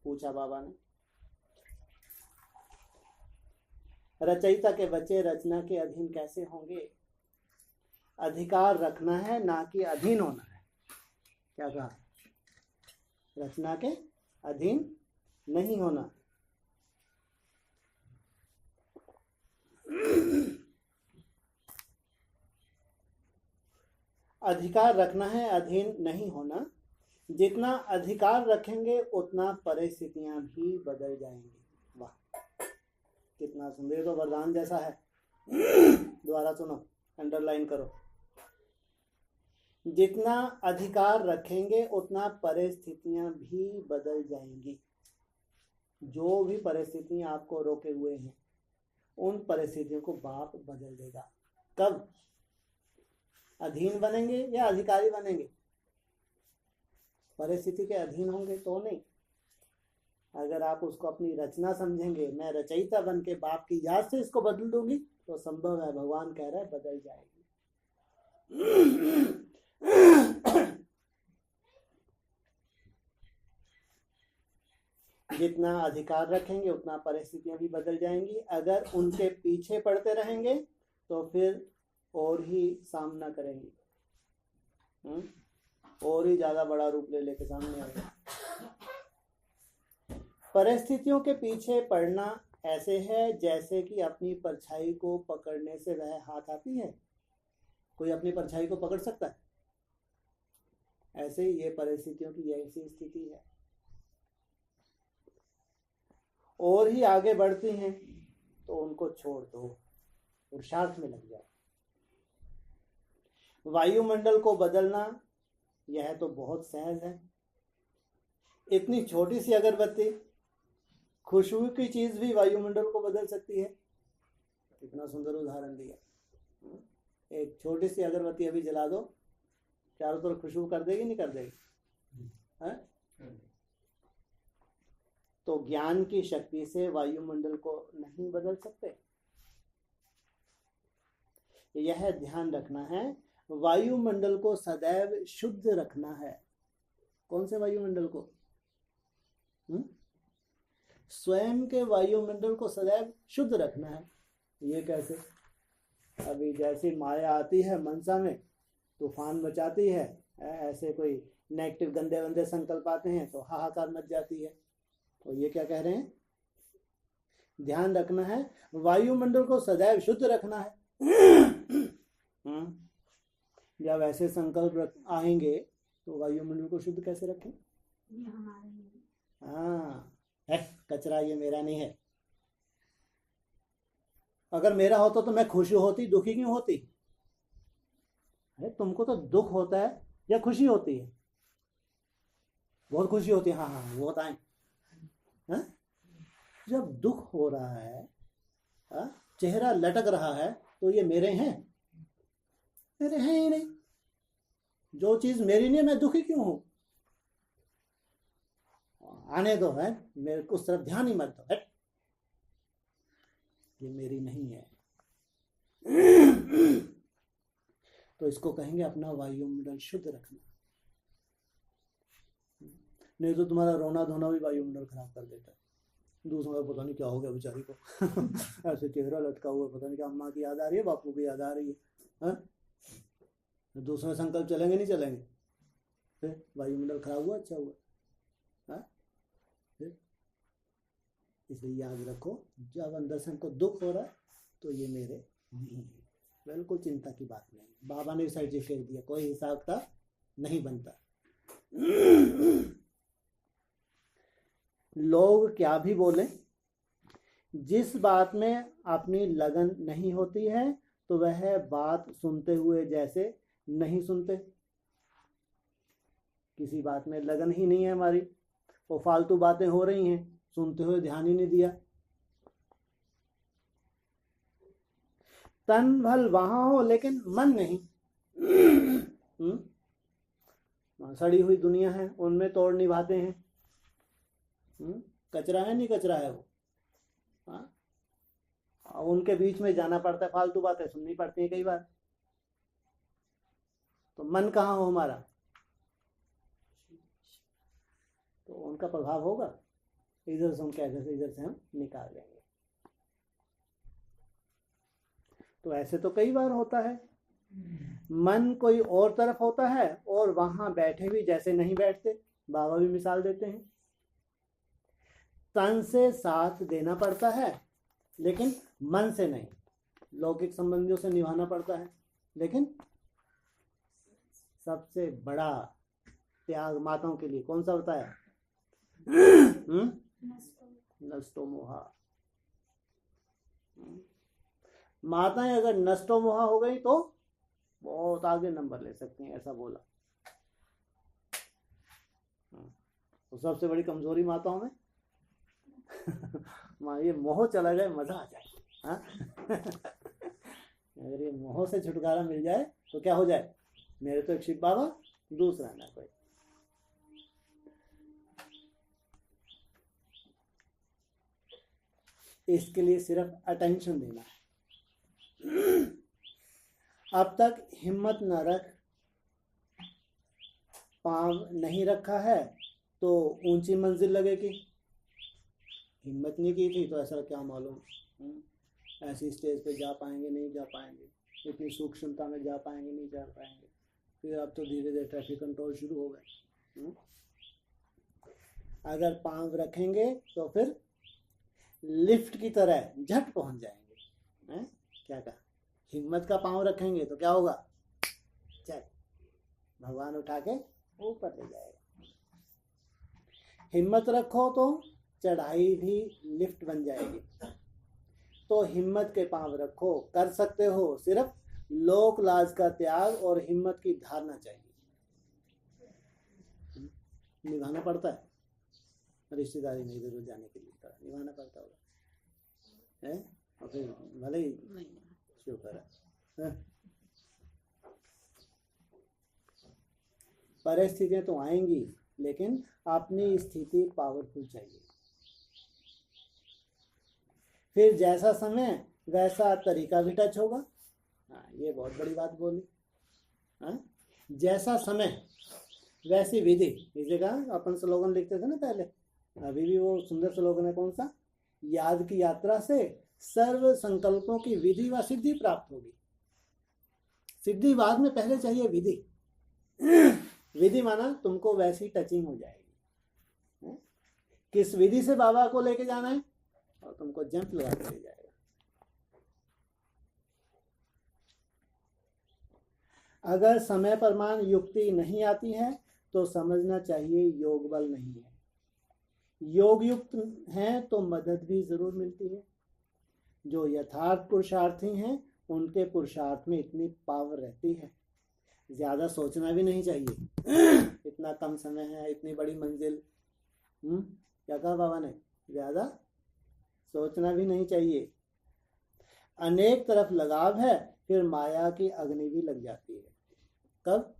पूछा बाबा ने। रचयिता के बच्चे रचना के अधीन कैसे होंगे? अधिकार रखना है, ना कि अधीन होना है। क्या कहा? रचना के अधीन नहीं होना। अधिकार रखना है, अधीन नहीं होना। जितना अधिकार रखेंगे उतना परिस्थितियां भी बदल जाएंगी। वाह, कितना सुंदर, तो वरदान जैसा है। दोबारा सुनो, अंडरलाइन करो। जितना अधिकार रखेंगे उतना परिस्थितियां भी बदल जाएंगी। जो भी परिस्थितियां आपको रोके हुए हैं उन परिस्थितियों को बाप बदल देगा। कब? अधीन बनेंगे या अधिकारी बनेंगे? परिस्थिति के अधीन होंगे तो नहीं। अगर आप उसको अपनी रचना समझेंगे, मैं रचयिता बन के बाप की याद से इसको बदल दूंगी, तो संभव है, भगवान कह रहा है, बदल जाएगी। जितना अधिकार रखेंगे उतना परिस्थितियां भी बदल जाएंगी। अगर उनके पीछे पड़ते रहेंगे तो फिर और ही सामना करेंगे, और ही ज्यादा बड़ा रूप ले लेके सामने आएगा। परिस्थितियों के पीछे पड़ना ऐसे है जैसे कि अपनी परछाई को पकड़ने से वह हाथ आती है। कोई अपनी परछाई को पकड़ सकता है? ऐसे ही ये परिस्थितियों की ऐसी स्थिति है। और ही आगे बढ़ती हैं तो उनको छोड़ दो, पुरुषार्थ में लग जाओ। वायुमंडल को बदलना यह तो बहुत सहज है। इतनी छोटी सी अगरबत्ती, खुशबू की चीज भी वायुमंडल को बदल सकती है। कितना सुंदर उदाहरण दिया। एक छोटी सी अगरबत्ती अभी जला दो, चारों तरफ खुशबू कर देगी, नहीं कर देगी? तो ज्ञान की शक्ति से वायुमंडल को नहीं बदल सकते। यह ध्यान रखना है, वायुमंडल को सदैव शुद्ध रखना है। कौन से वायुमंडल को? स्वयं के वायुमंडल को सदैव शुद्ध रखना है। ये कैसे? अभी जैसी माया आती है मनसा में, तूफान मचाती है, ऐसे कोई नेगेटिव गंदे वंदे संकल्प आते हैं तो हाहाकार मच जाती है। तो ये क्या कह रहे हैं? ध्यान रखना है, वायुमंडल को सदैव शुद्ध रखना है। जब ऐसे संकल्प आएंगे तो वायुमंडल को शुद्ध कैसे रखें? हाँ, कचरा ये मेरा नहीं है। अगर मेरा होता तो मैं खुशी होती, दुखी क्यों होती? अरे तुमको तो दुख होता है या खुशी होती है? बहुत खुशी होती है। हाँ, वो बताएं। जब दुख हो रहा है, चेहरा लटक रहा है, तो ये मेरे हैं? मेरे हैं ही नहीं। जो चीज मेरी नहीं है, मैं दुखी क्यों हूं? आने दो, है मेरे को उस तरफ ध्यान ही मत दो, है ये मेरी नहीं है। तो इसको कहेंगे अपना वायुमंडल शुद्ध रखना। नहीं तो तुम्हारा रोना धोना भी वायुमंडल खराब कर देता है। दूसरों का पता नहीं क्या हो गया बेचारी को। ऐसे चेहरा लटका हुआ, पता नहीं क्या अम्मा की याद आ रही है, बापू की याद आ रही है। दूसरे संकल्प चलेंगे नहीं चलेंगे? फिर वायुमंडल खराब हुआ, अच्छा हुआ। फिर इसलिए याद रखो, जब अंदर से हमको दुख हो रहा है तो ये मेरे नहीं है। बिल्कुल चिंता की बात नहीं। बाबा ने सर्टिफिकेट दिया, कोई हिसाब का नहीं बनता। लोग क्या भी बोलें, जिस बात में अपनी लगन नहीं होती है तो वह बात सुनते हुए जैसे नहीं सुनते। किसी बात में लगन ही नहीं है हमारी, वो फालतू बातें हो रही हैं, सुनते हुए ध्यान ही नहीं दिया। तन भल वहां हो लेकिन मन नहीं। सड़ी हुई दुनिया है, उनमें तोड़ निभाते हैं। कचरा है नहीं कचरा है वो। उनके बीच में जाना पड़ता है, फालतू बातें सुननी पड़ती है कई बार। तो मन कहाँ हो हमारा? तो उनका प्रभाव होगा। इधर से हम कैसे, इधर से हम निकाल लेंगे। तो ऐसे तो कई बार होता है, मन कोई और तरफ होता है और वहां बैठे भी जैसे नहीं बैठते। बाबा भी मिसाल देते हैं, तन से साथ देना पड़ता है लेकिन मन से नहीं। लौकिक संबंधियों से निभाना पड़ता है लेकिन सबसे बड़ा त्याग माताओं के लिए कौन सा होता है? नष्टो मोहा। माताएं अगर नष्टो मोहा हो गई तो बहुत आगे नंबर ले सकती हैं, ऐसा बोला। तो सबसे बड़ी कमजोरी माताओं में ये मोह चला जाए मजा आ जाए। हाँ? अगर ये मोह से छुटकारा मिल जाए तो क्या हो जाए? मेरे तो एक शिव बाबा, दूसरा ना कोई। इसके लिए सिर्फ अटेंशन देना है। अब तक हिम्मत न रख, पांव नहीं रखा है तो ऊंची मंजिल लगेगी। हिम्मत नहीं की थी तो ऐसा क्या मालूम ऐसी स्टेज पे जा पाएंगे नहीं जा पाएंगे, इतनी सूक्ष्मता में जा पाएंगे नहीं जा पाएंगे। फिर अब तो धीरे धीरे ट्रैफिक कंट्रोल शुरू हो गए। अगर पांव रखेंगे तो फिर लिफ्ट की तरह झट पहुंच जाएंगे। क्या कहा? हिम्मत का पांव रखेंगे तो क्या होगा? चल भगवान उठा के ऊपर ले जाएगा। हिम्मत रखो तो चढ़ाई भी लिफ्ट बन जाएगी। तो हिम्मत के पांव रखो, कर सकते हो, सिर्फ लोक लाज का त्याग और हिम्मत की धारणा चाहिए। निभाना पड़ता है, रिश्तेदारी में इधर जाने के लिए निभाना पड़ता होगा है, और फिर भले ही शुक्र है। परिस्थितियां तो आएंगी लेकिन अपनी स्थिति पावरफुल चाहिए। फिर जैसा समय वैसा तरीका भी टच होगा। हाँ, ये बहुत बड़ी बात बोली। हाँ? जैसा समय वैसी विधि। इस जगह अपन स्लोगन लिखते थे ना पहले, अभी भी वो सुंदर स्लोगन है। कौन सा? याद की यात्रा से सर्व संकल्पों की विधि व सिद्धि प्राप्त होगी। सिद्धि बाद में, पहले चाहिए विधि। विधि माना तुमको वैसी टचिंग हो जाएगी। किस विधि से बाबा को लेके जाना है और तुमको जंप लगा के ले जाएगा। अगर समय प्रमाण युक्ति नहीं आती है तो समझना चाहिए योग बल नहीं है। योग युक्त हैं तो मदद भी जरूर मिलती है। जो यथार्थ पुरुषार्थी हैं उनके पुरुषार्थ में इतनी पावर रहती है। ज्यादा सोचना भी नहीं चाहिए। इतना कम समय है, इतनी बड़ी मंजिल। क्या कहा बाबा ने? ज्यादा सोचना भी नहीं चाहिए। अनेक तरफ लगाव है फिर माया की अग्नि भी लग जाती है। कब?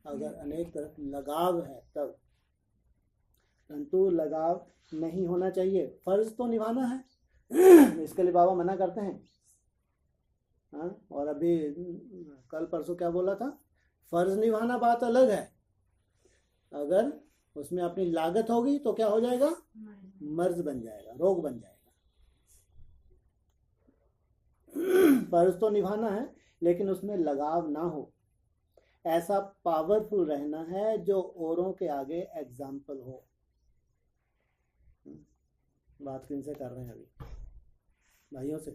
अगर अनेक तरफ लगाव है तब। परंतु लगाव नहीं होना चाहिए। फर्ज तो निभाना है, इसके लिए बाबा मना करते हैं। हाँ? और अभी कल परसों क्या बोला था? फर्ज निभाना बात अलग है, अगर उसमें अपनी लागत होगी तो क्या हो जाएगा? मर्ज बन जाएगा, रोग बन जाएगा। फर्ज तो निभाना है लेकिन उसमें लगाव ना हो। ऐसा पावरफुल रहना है जो औरों के आगे एग्जाम्पल हो। बात किन से कर रहे हैं अभी? भाइयों से?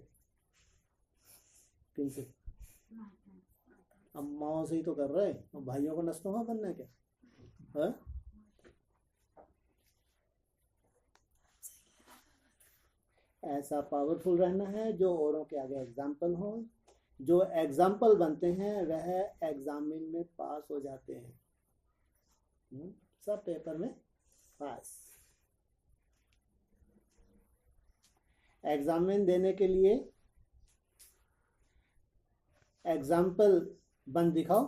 किन से? अम्माओं से ही तो कर रहे हैं। और भाइयों को नस्तों में बनना है क्या? है? ऐसा पावरफुल रहना है जो औरों के आगे एग्जाम्पल हो। जो एग्जाम्पल बनते हैं वह एग्जामिन में पास हो जाते हैं। सब पेपर में पास। एग्जामिन देने के लिए एग्जाम्पल बन दिखाओ।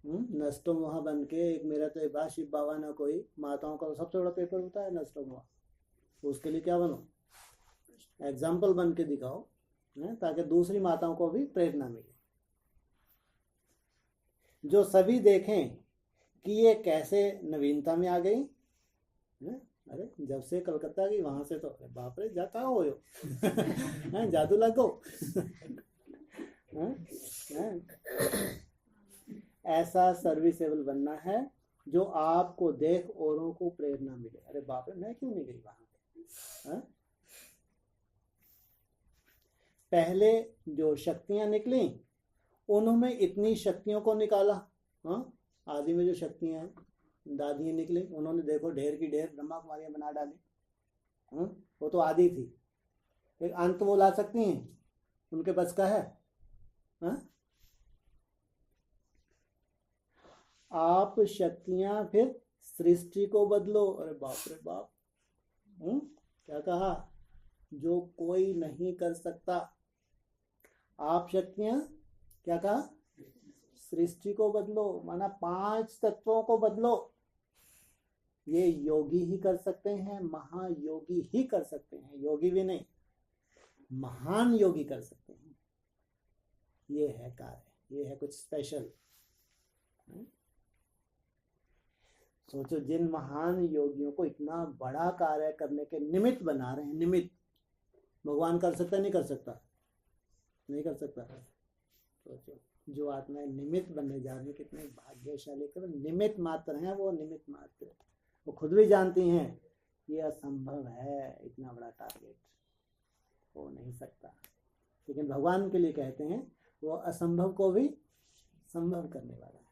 नष्टो मोहा बन के, एक मेरा तो एक शिव बाबा ना कोई, माताओं का सबसे बड़ा पेपर होता है नष्टो मोहा। उसके लिए क्या बनो? एग्जाम्पल बन के दिखाओ, ताकि दूसरी माताओं को भी प्रेरणा मिले। जो सभी देखें कि ये कैसे नवीनता में आ गई। अरे जब से कलकत्ता गई वहां से तो बाप रे जाता हो जादू लगो। ऐसा सर्विसेबल बनना है जो आपको देख औरों को प्रेरणा मिले। अरे बाप रे मैं क्यों नहीं गई वहां पे? पहले जो शक्तियां निकली उन्होंने इतनी शक्तियों को निकाला। हाँ, आदि में जो शक्तियां हैं दादी निकली, उन्होंने देखो ढेर की ढेर ब्रह्मा कुमारियां बना डाली। वो तो आदि थी, एक अंत वो ला सकती हैं, उनके बस का है। हाँ? आप शक्तियां फिर सृष्टि को बदलो। अरे बाप रे बाप, क्या कहा? जो कोई नहीं कर सकता। आप शक्तियां क्या कहा? सृष्टि को बदलो, माना 5 तत्वों को बदलो। ये योगी ही कर सकते हैं, महायोगी ही कर सकते हैं, योगी भी नहीं, महान योगी कर सकते हैं। ये है कार्य, ये है कुछ स्पेशल। सोचो, जिन महान योगियों को इतना बड़ा कार्य करने के निमित्त बना रहे हैं, निमित्त भगवान कर सकता नहीं कर सकता? नहीं कर सकता। सोचो, जो आत्माएं निमित्त बनने जा रही हैं, कितने भाग्यशाली, कर निमित्त मात्र हैं वो, निमित्त मात्र। वो खुद भी जानती हैं ये असंभव है, इतना बड़ा टारगेट हो नहीं सकता, लेकिन भगवान के लिए कहते हैं वो असंभव को भी संभव करने वाला है।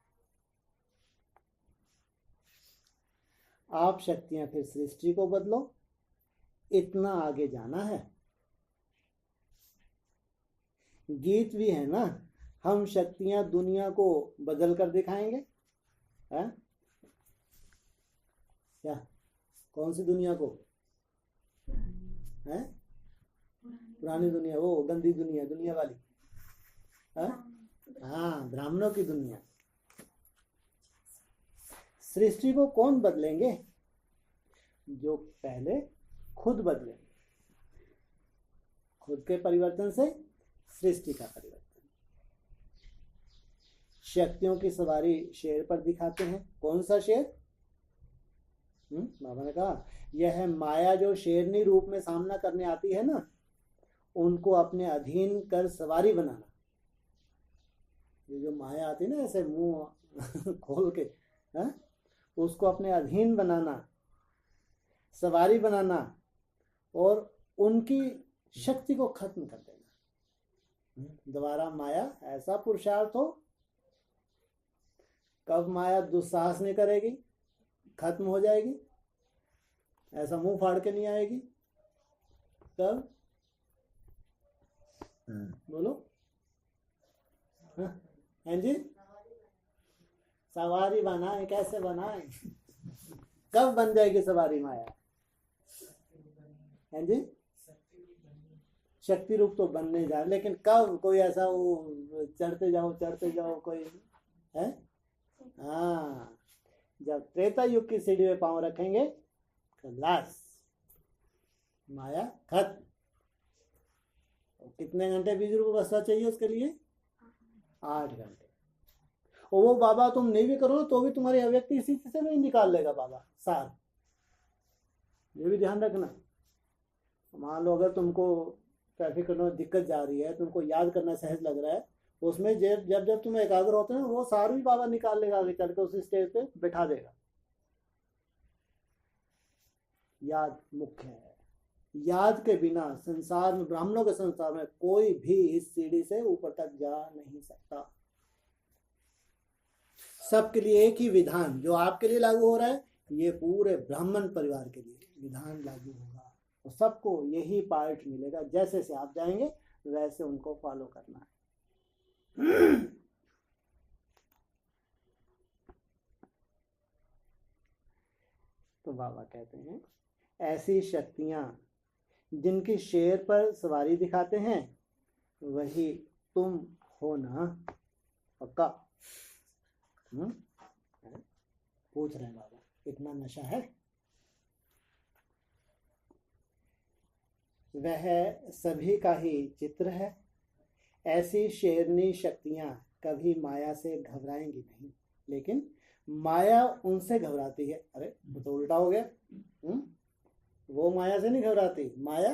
आप शक्तियां फिर सृष्टि को बदलो, इतना आगे जाना है। गीत भी है ना, हम शक्तियां दुनिया को बदल कर दिखाएंगे। है क्या? कौन सी दुनिया को? है पुरानी दुनिया, वो गंदी दुनिया, दुनिया वाली। हाँ, ब्राह्मणों की दुनिया। सृष्टि को कौन बदलेंगे? जो पहले खुद बदले। खुद के परिवर्तन से सृष्टि का परिवर्तन। शक्तियों की सवारी शेर पर दिखाते हैं। कौन सा शेर? बाबा ने कहा यह है माया, जो शेरनी रूप में सामना करने आती है ना, उनको अपने अधीन कर सवारी बनाना। ये जो माया आती है ना, ऐसे मुंह खोल के, है? उसको अपने अधीन बनाना, सवारी बनाना, और उनकी शक्ति को खत्म कर देना। दोबारा माया ऐसा पुरुषार्थ हो, कब माया दुस्साहस नहीं करेगी, खत्म हो जाएगी, ऐसा मुंह फाड़ के नहीं आएगी। तब बोलो, हैं जी? सवारी बनाए, कैसे बनाए? कब बन जाएगी सवारी माया? हैं जी? शक्ति रूप तो बनने जा, लेकिन कब? कोई ऐसा वो चढ़ते जाओ कोई है? हाँ, जब त्रेता युग की सीढ़ी में पांव रखेंगे, खलास, माया खत्म। कितने घंटे 20 रुपये बसवा चाहिए उसके लिए? 8 घंटे। और वो बाबा तुम नहीं भी करो तो भी तुम्हारी अव्यक्ति इसी से नहीं निकाल लेगा बाबा सार। ये भी ध्यान रखना। मान लो अगर तुमको ट्रैफिक करने में दिक्कत जा रही है, तुमको याद करना सहज लग रहा है, उसमें जब जब तुम एकाग्र होते हो, वो सार भी बाबा निकाल लेगा, आगे चल के उस स्टेज पे बैठा देगा। याद मुख्य है। याद के बिना संसार में, ब्राह्मणों के संसार में, कोई भी इस सीढ़ी से ऊपर तक जा नहीं सकता। सबके लिए एक ही विधान, जो आपके लिए लागू हो रहा है, ये पूरे ब्राह्मण परिवार के लिए विधान लागू होगा। तो सबको यही पार्ट मिलेगा। जैसे से आप जाएंगे वैसे उनको फॉलो करना है। तो बाबा कहते हैं ऐसी शक्तियां जिनकी शेर पर सवारी दिखाते हैं, वही तुम हो ना? पक्का? पूछ रहे हैं बाबा, इतना नशा है? वह सभी का ही चित्र है। ऐसी शेरनी शक्तियां कभी माया से घबराएंगी नहीं, लेकिन माया उनसे घबराती है। अरे वो तो उल्टा हो गया। वो माया से नहीं घबराती, माया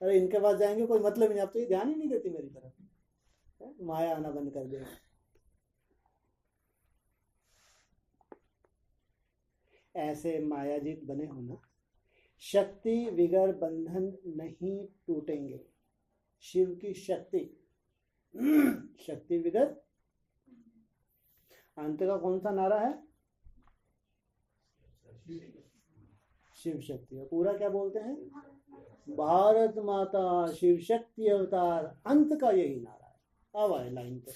अरे इनके पास जाएंगे कोई मतलब ही नहीं, अब तो ये ध्यान ही नहीं देती मेरी तरफ, माया आना बंद कर देगा। ऐसे मायाजीत बने होना, शक्ति विगर बंधन नहीं टूटेंगे। शिव की शक्ति, शक्ति विगर अंत का कौन सा नारा है? शिव शक्ति। और पूरा क्या बोलते हैं? भारत माता शिव शक्ति अवतार, अंत का यही नारा है। अब आए लाइन पे।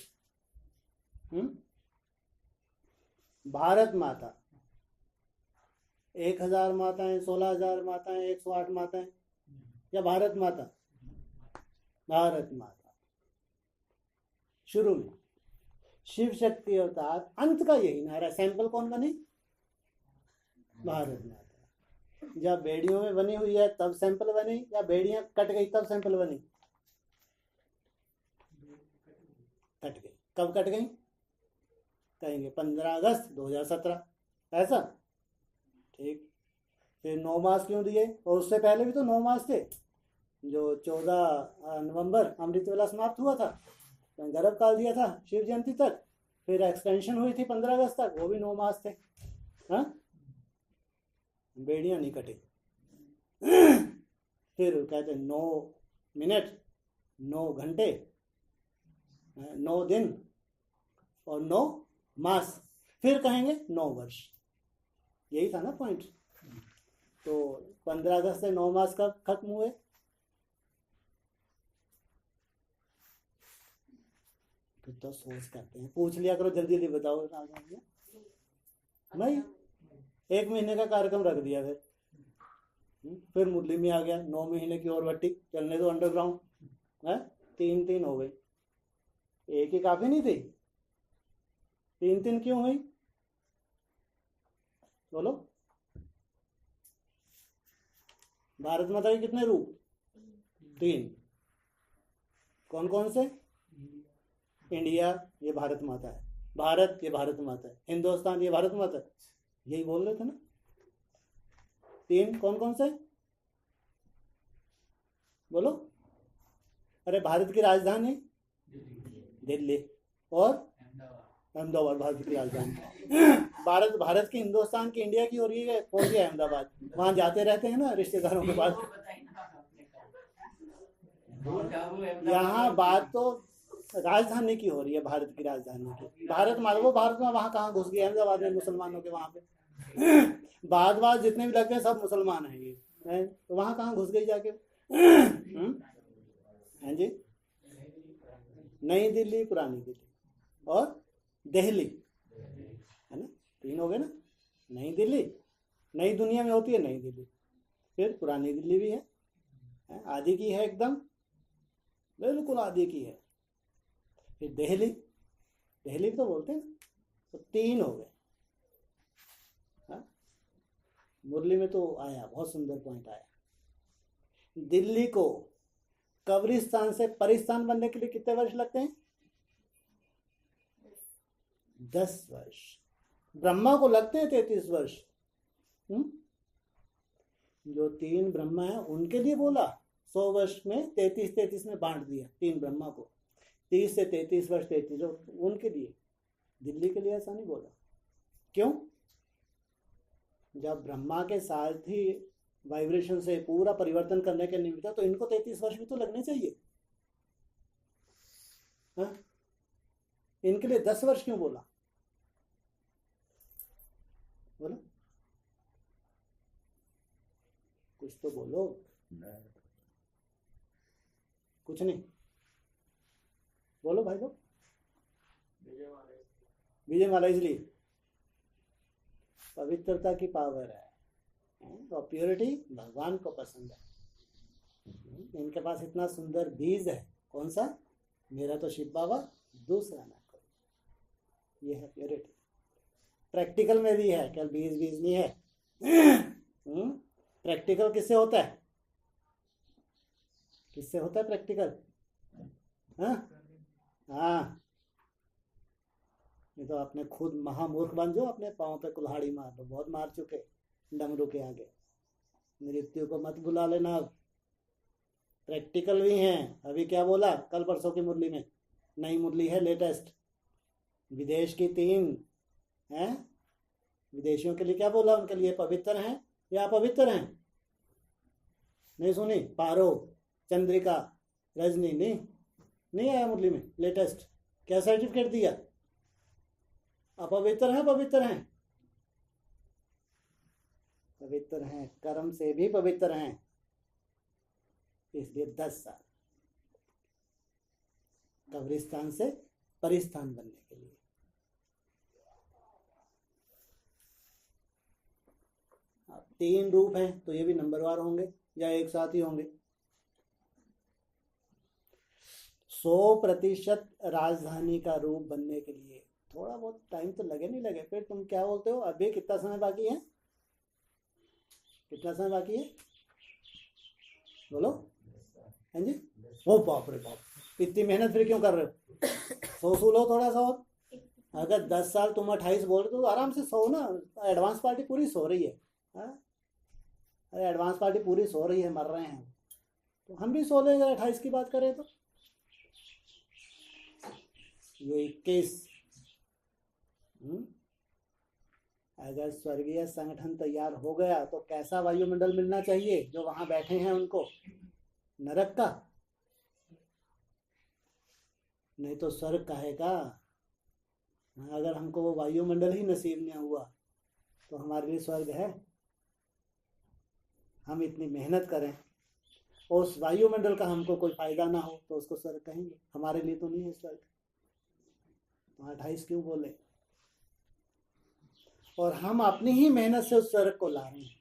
भारत माता, 1000 माताएं, 16,000 माताएं, 108 माताएं, या भारत माता? भारत माता। शुरू में शिव शक्ति अवतार, अंत का यही नारा। सैंपल कौन बनी? भारत माता। जब बेड़ियों में बनी हुई है तब सैंपल बनी, या बेड़ियां कट गई तब सैंपल बनी? कट गई। कब कट गई? कहेंगे 15 अगस्त 2017, ऐसा? ठीक। फिर 9 मास क्यों दिए? और उससे पहले भी तो 9 मास थे। जो 14 नवंबर अमृत वेला समाप्त हुआ था, गर्भ काल दिया था शिव जयंती तक, फिर एक्सटेंशन हुई थी 15 अगस्त तक, वो भी 9 मास थे। हाँ, बेड़ियां नहीं कटी। फिर कहते 9 मिनट, 9 घंटे, 9 दिन और 9 मास, फिर कहेंगे 9 वर्ष। यही था ना पॉइंट। तो 15 अगस्त से 9 मास कब खत्म हुए? तो सोच करते हैं, पूछ लिया करो, जल्दी जल्दी बताओ। नहीं, 1 महीने का कार्यक्रम रख दिया। फिर मुरली में आ गया 9 महीने की और भट्टी चलने दो अंडरग्राउंड है। 3 हो गई, एक ही काफी नहीं थी? 3 क्यों हुई बोलो? भारत माता के कितने रूप? 3। कौन कौन से? इंडिया, ये भारत माता है। भारत, ये भारत माता है। हिंदुस्तान, ये भारत माता है। यही बोल रहे थे ना। 3 कौन कौन से बोलो? अरे भारत की राजधानी दिल्ली, और अहमदाबाद भारत की राजधानी। भारत की, हिंदुस्तान की, इंडिया की, और ये कौन सी? अहमदाबाद। वहां जाते रहते हैं ना रिश्तेदारों के पास। यहाँ बात तो राजधानी की हो रही है, भारत की राजधानी की। भारत मान वो भारत में वहां कहाँ घुस गए? अहमदाबाद में मुसलमानों के वहां पे बाद जितने भी लगते हैं सब मुसलमान हैं ये, तो वहां कहाँ घुस गई जाके? हाँ जी, नई दिल्ली, पुरानी दिल्ली और दिल्ली, है ना? 3 हो गए ना। नई दिल्ली, नई दुनिया में होती है नई दिल्ली, फिर पुरानी दिल्ली भी है, आदि की है, एकदम बिल्कुल आदि की है। फिर दिल्ली, दिल्ली भी तो बोलते हैं ना। तो 3 हो गए। मुरली में तो आया, बहुत सुंदर पॉइंट आया। दिल्ली को कब्रिस्तान से परिस्तान बनने के लिए कितने वर्ष लगते हैं? 10 वर्ष। ब्रह्मा को लगते हैं 33 वर्ष। जो 3 ब्रह्मा है उनके लिए बोला 100 वर्ष में 33 में बांट दिया 3 ब्रह्मा को। 30 से 33 वर्ष, 33 उनके लिए। दिल्ली के लिए ऐसा नहीं बोला। क्यों? जब ब्रह्मा के साथ ही वाइब्रेशन से पूरा परिवर्तन करने के निमित्त है, तो इनको 33 वर्ष भी तो लगने चाहिए। हाँ? इनके लिए 10 वर्ष क्यों बोला? बोलो, कुछ तो बोलो। कुछ नहीं बोलो भाई लोग। विजय माला इसलिए पवित्रता की पावर है, और प्योरिटी भगवान को पसंद है। इनके पास इतना सुंदर बीज है। कौन सा? मेरा तो शिव बाबा, दूसरा ना कोई। ये है प्योरिटी। प्रैक्टिकल में भी है, क्या बीज नहीं है। प्रैक्टिकल किससे होता है? किससे होता है प्रैक्टिकल? हाँ, ये तो आपने खुद महामूर्ख बन जाओ, अपने पाँव पे कुल्हाड़ी मार दो। बहुत मार चुके डमरू के आगे। मृत्यु को मत बुला लेना। अब प्रैक्टिकल भी हैं। अभी क्या बोला कल परसों की मुरली में? नई मुरली है लेटेस्ट, विदेश की 3 हैं। विदेशियों के लिए क्या बोला? उनके लिए पवित्र हैं या अपवित्र हैं? नहीं सुनी? पारो, चंद्रिका, रजनी, नहीं आया मुरली में लेटेस्ट? क्या सर्टिफिकेट दिया? अपवित्र है पवित्र हैं? पवित्र हैं, कर्म से भी पवित्र हैं, इसलिए 10 साल कब्रिस्तान से परिस्थान बनने के लिए। अब 3 रूप हैं तो ये भी नंबरवार होंगे या एक साथ ही होंगे? 100% राजधानी का रूप बनने के लिए थोड़ा बहुत टाइम तो लगे नहीं लगे? फिर तुम क्या बोलते हो, अभी कितना समय बाकी है? कितना समय बाकी है बोलो? हैं जी? ओ बाप रे बाप, इतनी मेहनत फिर क्यों कर रहे हो? सो लो थोड़ा सा और। अगर 10 साल तुम 28 बोल रहे हो तो आराम से सो ना। एडवांस पार्टी पूरी सो रही है। अरे एडवांस पार्टी पूरी सो रही है, मर रहे हैं तो हम भी सो लेंगे। 28 की बात करें तो ये 21। अगर स्वर्गीय संगठन तैयार हो गया तो कैसा वायुमंडल मिलना चाहिए जो वहां बैठे हैं उनको? नरक का? नहीं तो स्वर्ग कहेगा। अगर हमको वो वायुमंडल ही नसीब नहीं हुआ तो हमारे लिए स्वर्ग है? हम इतनी मेहनत करें और उस वायुमंडल का हमको कोई फायदा ना हो तो उसको स्वर्ग कहेंगे? हमारे लिए तो नहीं है स्वर्ग। तो 28 क्यों बोले? और हम अपनी ही मेहनत से उस स्वर्ग को ला रहे हैं।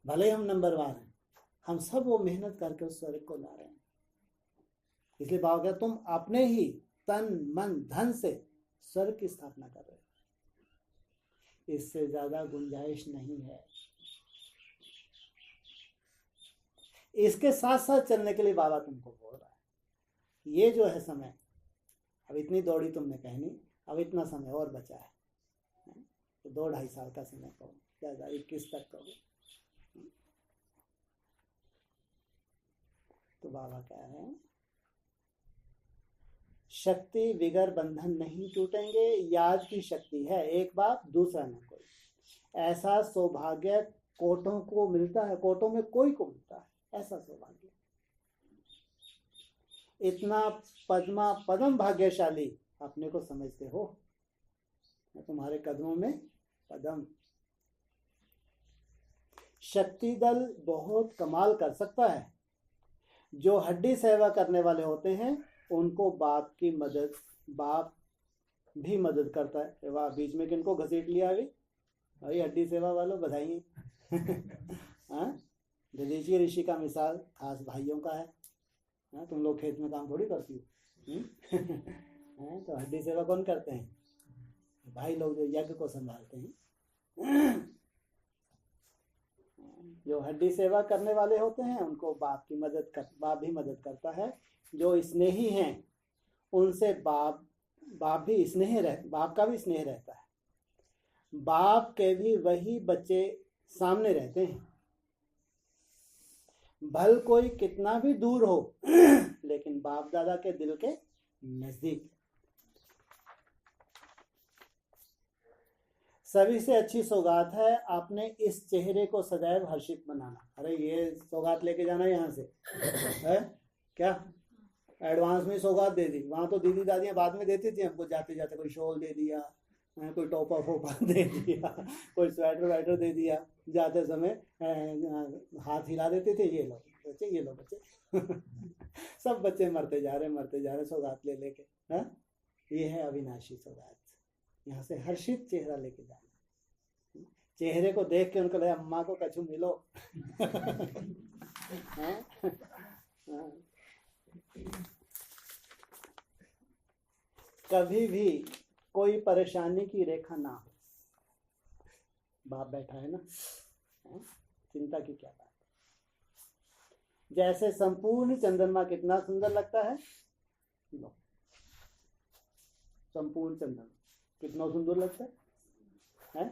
भले हम नंबरवार हैं, हम सब वो मेहनत करके उस स्वर्ग को ला रहे हैं। इसलिए बाबा कहते तुम अपने ही तन मन धन से स्वर्ग की स्थापना कर रहे हो। इससे ज्यादा गुंजाइश नहीं है। इसके साथ साथ चलने के लिए बाबा तुमको बोल रहा है। ये जो है समय, अब इतनी दौड़ी तुमने कहनी, अब इतना समय और बचा है तो 2-2.5 साल का समय कहो, ज्यादा 21 तक कहो। तो बाबा कह रहे हैं शक्ति विगर बंधन नहीं टूटेंगे। याद की शक्ति है, एक बाप दूसरा न कोई। ऐसा सौभाग्य कोटों को मिलता है, कोटों में कोई को मिलता है ऐसा सौभाग्य। इतना पदम भाग्यशाली अपने को समझते हो? तुम्हारे कदमों में पदम। शक्ति दल बहुत कमाल कर सकता है। जो हड्डी सेवा करने वाले होते हैं उनको बाप भी मदद करता है। वाह, बीच में किनको घसीट लिया अभी? भाई हड्डी सेवा वालों बधाई। दधीची ऋषि का मिसाल खास भाइयों का है। तुम लोग खेत में काम थोड़ी करती हो। तो हड्डी सेवा कौन करते हैं? भाई लोग जो यज्ञ को संभालते हैं। जो हड्डी सेवा करने वाले होते हैं उनको बाप भी मदद करता है। जो स्नेही हैं उनसे बाप का भी स्नेह रहता है। बाप के भी वही बच्चे सामने रहते हैं। भल कोई कितना भी दूर हो लेकिन बाप दादा के दिल के नजदीक। सभी से अच्छी सौगात है अपने इस चेहरे को सदैव हर्षित बनाना। अरे ये सौगात लेके जाना यहाँ से है क्या? एडवांस में सौगात दे दी। वहाँ तो दीदी दादियाँ बाद में देती थी हमको, जाते जाते कोई शॉल दे दिया, कोई टोपा फोपा दे दिया, कोई स्वेटर वेटर दे दिया। जाते समय हाथ हिला देते थे, ये लो बच्चे, ये लो बच्चे। सब बच्चे मरते जा रहे सौगात ले लेके। ये है अविनाशी सौगात। यहाँ से हर्षित चेहरा लेके जाना। चेहरे को देख के उनको लगे अम्मा को कछु मिलो। कभी भी कोई परेशानी की रेखा ना हो। बाप बैठा है ना, चिंता की क्या बात है। जैसे संपूर्ण चंद्रमा कितना सुंदर लगता है। संपूर्ण चंद्रमा कितना सुंदर लगता है?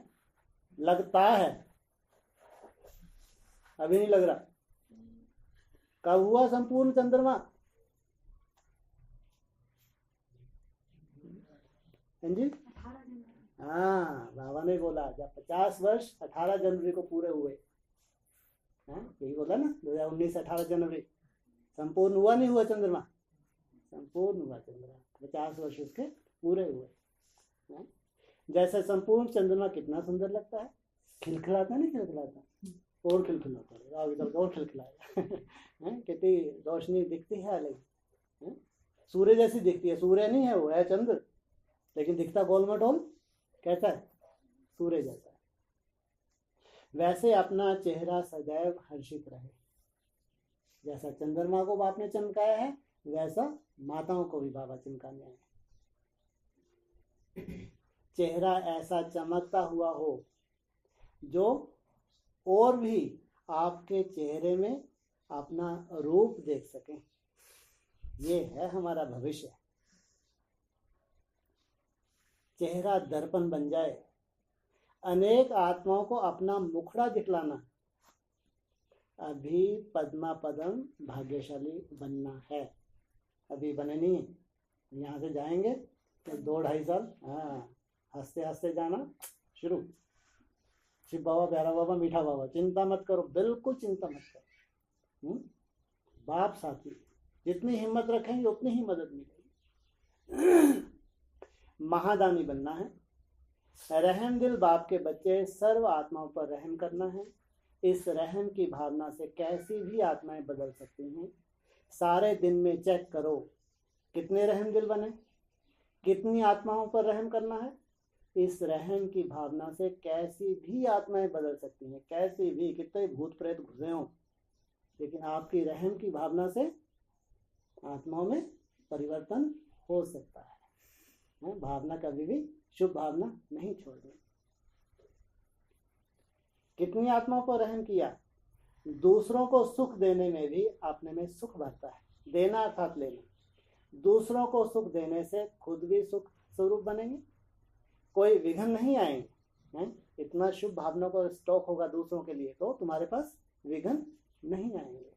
लगता है, अभी नहीं लग रहा। कब हुआ संपूर्ण चंद्रमा? जी हाँ, बाबा ने बोला जब 50 वर्ष 18 जनवरी को पूरे हुए। यही बोला ना, 2019 18 जनवरी संपूर्ण हुआ, नहीं हुआ चंद्रमा? संपूर्ण हुआ चंद्रमा, 50 वर्ष उसके पूरे हुए। जैसे संपूर्ण चंद्रमा कितना सुंदर लगता है, खिलखिलाता नहीं खिलखिलाता, और खिलखिलाता है, आगे चल के और खिलखिलाएगा। कितनी रोशनी दिखती है अलग, सूर्य जैसी दिखती है, सूर्य नहीं है वो, है चंद्र, लेकिन दिखता गोल मटोल कैसा है, सूर्य जैसा है। वैसे अपना चेहरा सदैव हर्षित रहे, जैसा चंद्रमा को बाप ने चमकाया है वैसा माताओं को भी बाबा चमकाने हैं। चेहरा ऐसा चमकता हुआ हो जो और भी आपके चेहरे में अपना रूप देख सकें, ये है हमारा भविष्य। चेहरा दर्पण बन जाए, अनेक आत्माओं को अपना मुखड़ा दिखलाना, अभी पद्मा पदम भाग्यशाली बनना है, अभी बने नहीं। यहाँ से जाएंगे तो 2-2.5 साल, हाँ, हंसते हंसते जाना शुरू। शिव बाबा, प्यारा बाबा, मीठा बाबा, चिंता मत करो, बिल्कुल चिंता मत करो। बाप साथी, जितनी हिम्मत रखेंगे उतनी ही मदद मिलेगी। महादानी बनना है, रहम दिल बाप के बच्चे सर्व आत्माओं पर रहम करना है। इस रहम की भावना से कैसी भी आत्माएं बदल सकती हैं। सारे दिन में चेक करो कितने रहम दिल बने, कितनी आत्माओं पर रहम करना है। इस रहम की भावना से कैसी भी आत्माएं बदल सकती हैं, कैसी भी, कितने भूत प्रेत घुसे हों, लेकिन आपकी रहम की भावना से आत्माओं में परिवर्तन हो सकता है। भावना कभी भी, शुभ भावना नहीं छोड़नी। कितनी आत्माओं पर रहम किया, दूसरों को सुख देने में भी अपने में सुख भरता है। देना अर्थात लेना, दूसरों को सुख देने से खुद भी सुख स्वरूप बनेंगे, कोई विघ्न नहीं आएंगे। इतना शुभ भावना को स्टॉक होगा दूसरों के लिए तो तुम्हारे पास विघ्न नहीं आएंगे।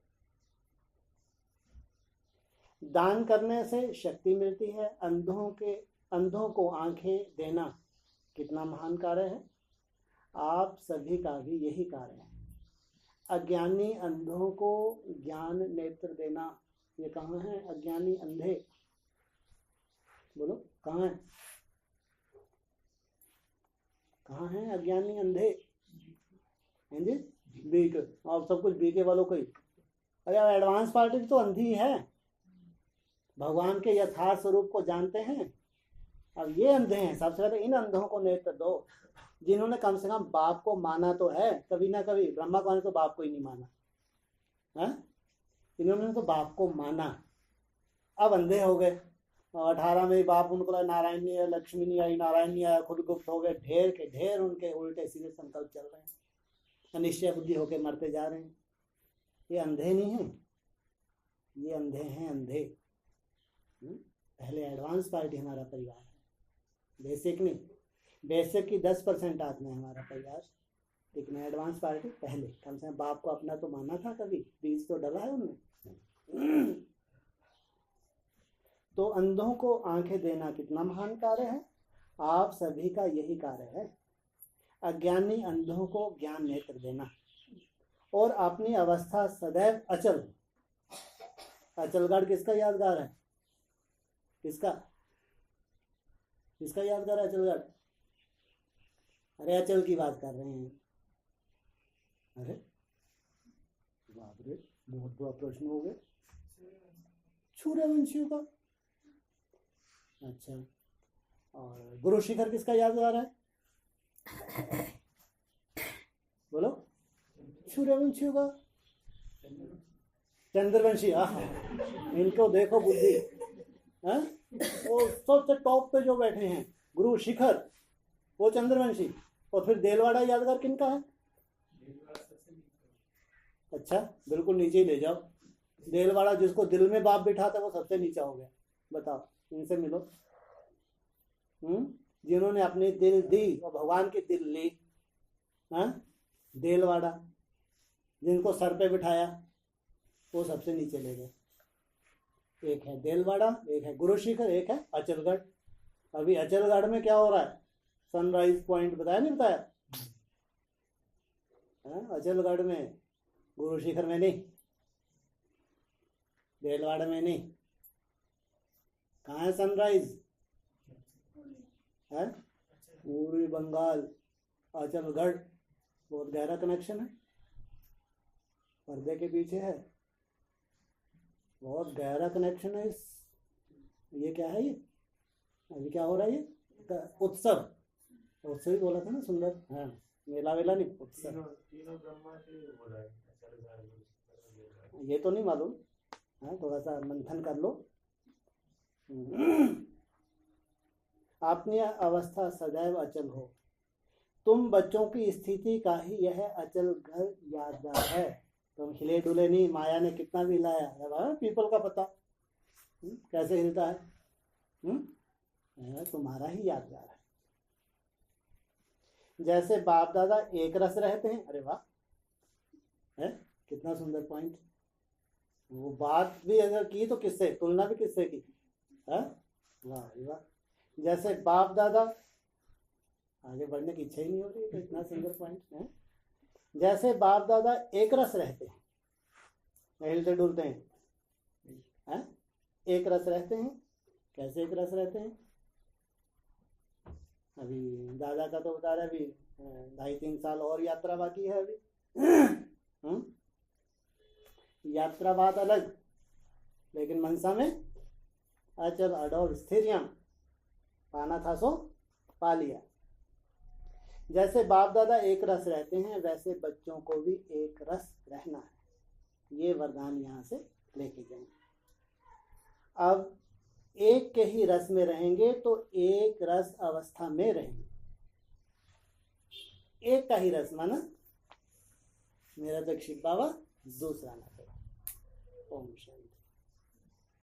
दान करने से शक्ति मिलती है। अंधों को आंखें देना कितना महान कार्य है, आप सभी का भी यही कार्य है। अज्ञानी अंधों को ज्ञान नेत्र देना, ये कहाँ है? अज्ञानी अंधे, बोलो कहाँ है? कहाँ है अज्ञानी अंधे? हैं जी, बीके, और सब कुछ बीके वालों को ही। अरे एडवांस पार्टी तो अंधी है, भगवान के यथार्थ स्वरूप को जानते हैं। अब ये अंधे हैं, सबसे पहले इन अंधों को नेत्र दो, जिन्होंने कम से कम बाप को माना तो है कभी ना कभी। ब्रह्मा को ने तो बाप को ही नहीं माना है, इन्होंने तो बाप को माना, अब अंधे हो गए। 18 में बाप उनको लगा नारायण नहीं है, लक्ष्मी नहीं आई, नारायण नहीं आया, खुद गुप्त हो गए। ढेर के ढेर उनके उल्टे सीधे संकल्प चल रहे हैं, अनिश्चय बुद्धि होकर मरते जा रहे हैं। ये अंधे नहीं हैं, ये अंधे हैं, अंधे। पहले एडवांस पार्टी हमारा परिवार है, बेसिक नहीं। बेसिक की 10% आत्मा है हमारा परिवार, लेकिन एडवांस पार्टी पहले। कम से कम बाप को अपना तो माना था, कभी बीज तो डला है उनमें। तो अंधों को आंखें देना कितना महान कार्य है, आप सभी का यही कार्य है। अज्ञानी अंधों को ज्ञान नेत्र देना और अपनी अवस्था सदैव अचल। अचलगढ़ किसका यादगार है? किसका किसका यादगार है अचलगढ़? अरे अचल की बात कर रहे हैं। अरे बाप रे, बहुत बड़ा प्रश्न हो गया। सूर्यवंशियों का, अच्छा। और गुरु शिखर किसका यादगार है? बोलो, सूर्यवंशियों का, चंद्रवंशी। इनको देखो बुद्धि, वो सबसे टॉप पे जो बैठे हैं गुरु शिखर, वो चंद्रवंशी। और फिर देलवाड़ा यादगार किनका है? अच्छा, बिल्कुल नीचे ही ले जाओ। देलवाड़ा जिसको दिल में बाप बिठाता वो सबसे नीचा हो गया। बताओ, इनसे मिलो। जिन्होंने अपनी दिल दी और भगवान की दिल ली, देलवाड़ा, जिनको सर पे बिठाया वो सबसे नीचे ले गए। एक है देलवाड़ा, एक है गुरु शिखर, एक है अचलगढ़। अभी अचलगढ़ में क्या हो रहा है? सनराइज पॉइंट बताया नहीं बताया? अचलगढ़ में, गुरु शिखर में नहीं, देलवाड़ा में नहीं। कहाँ है सनराइज? है पूर्वी बंगाल, आंचलगढ़, बहुत गहरा कनेक्शन है, पर्दे के पीछे है, बहुत गहरा कनेक्शन है। इस ये क्या है, ये अभी क्या हो रहा है, ये उत्सव, उत्सव ही बोला था ना, सुंदर, हाँ मेला वेला नहीं, उत्सव। तीनों ब्रह्मा से हो रहा है, ये तो नहीं मालूम, हाँ थोड़ा सा मंथन कर लो। अपनी अवस्था सदैव अचल हो, तुम बच्चों की स्थिति का ही यह अचल घर यादगार है। तुम हिले डुले नहीं, माया ने कितना भी हिलाया, पीपल का पत्ता कैसे हिलता है, तुम्हारा ही यादगार है। जैसे बाप दादा एक रस रहते हैं, अरे वाह, है कितना सुंदर पॉइंट। वो बात भी अगर की तो किससे, तुलना भी किससे की, है वाह वाह। जैसे बाप दादा, आगे बढ़ने की इच्छा ही नहीं हो रही, तो इतना सुंदर पॉइंट है। जैसे बाप दादा एक रस रहते हैं, हिलते डुलते हैं, एक रस रहते हैं। कैसे एक रस रहते हैं, अभी दादा का तो बता रहा है, अभी 2.5-3 साल और यात्रा बाकी है अभी। यात्रा बात अलग, लेकिन मनसा में अचल अडोल स्थिरियम, पाना था सो पा लिया। जैसे बाप दादा एक रस रहते हैं, वैसे बच्चों को भी एक रस रहना है। ये वरदान यहाँ से लेके जाएं। अब एक के ही रस में रहेंगे तो एक रस अवस्था में रहेंगे। एक का ही रस माना मेरा दक्षिण बाबा, दूसरा ना करो। ओम शांति।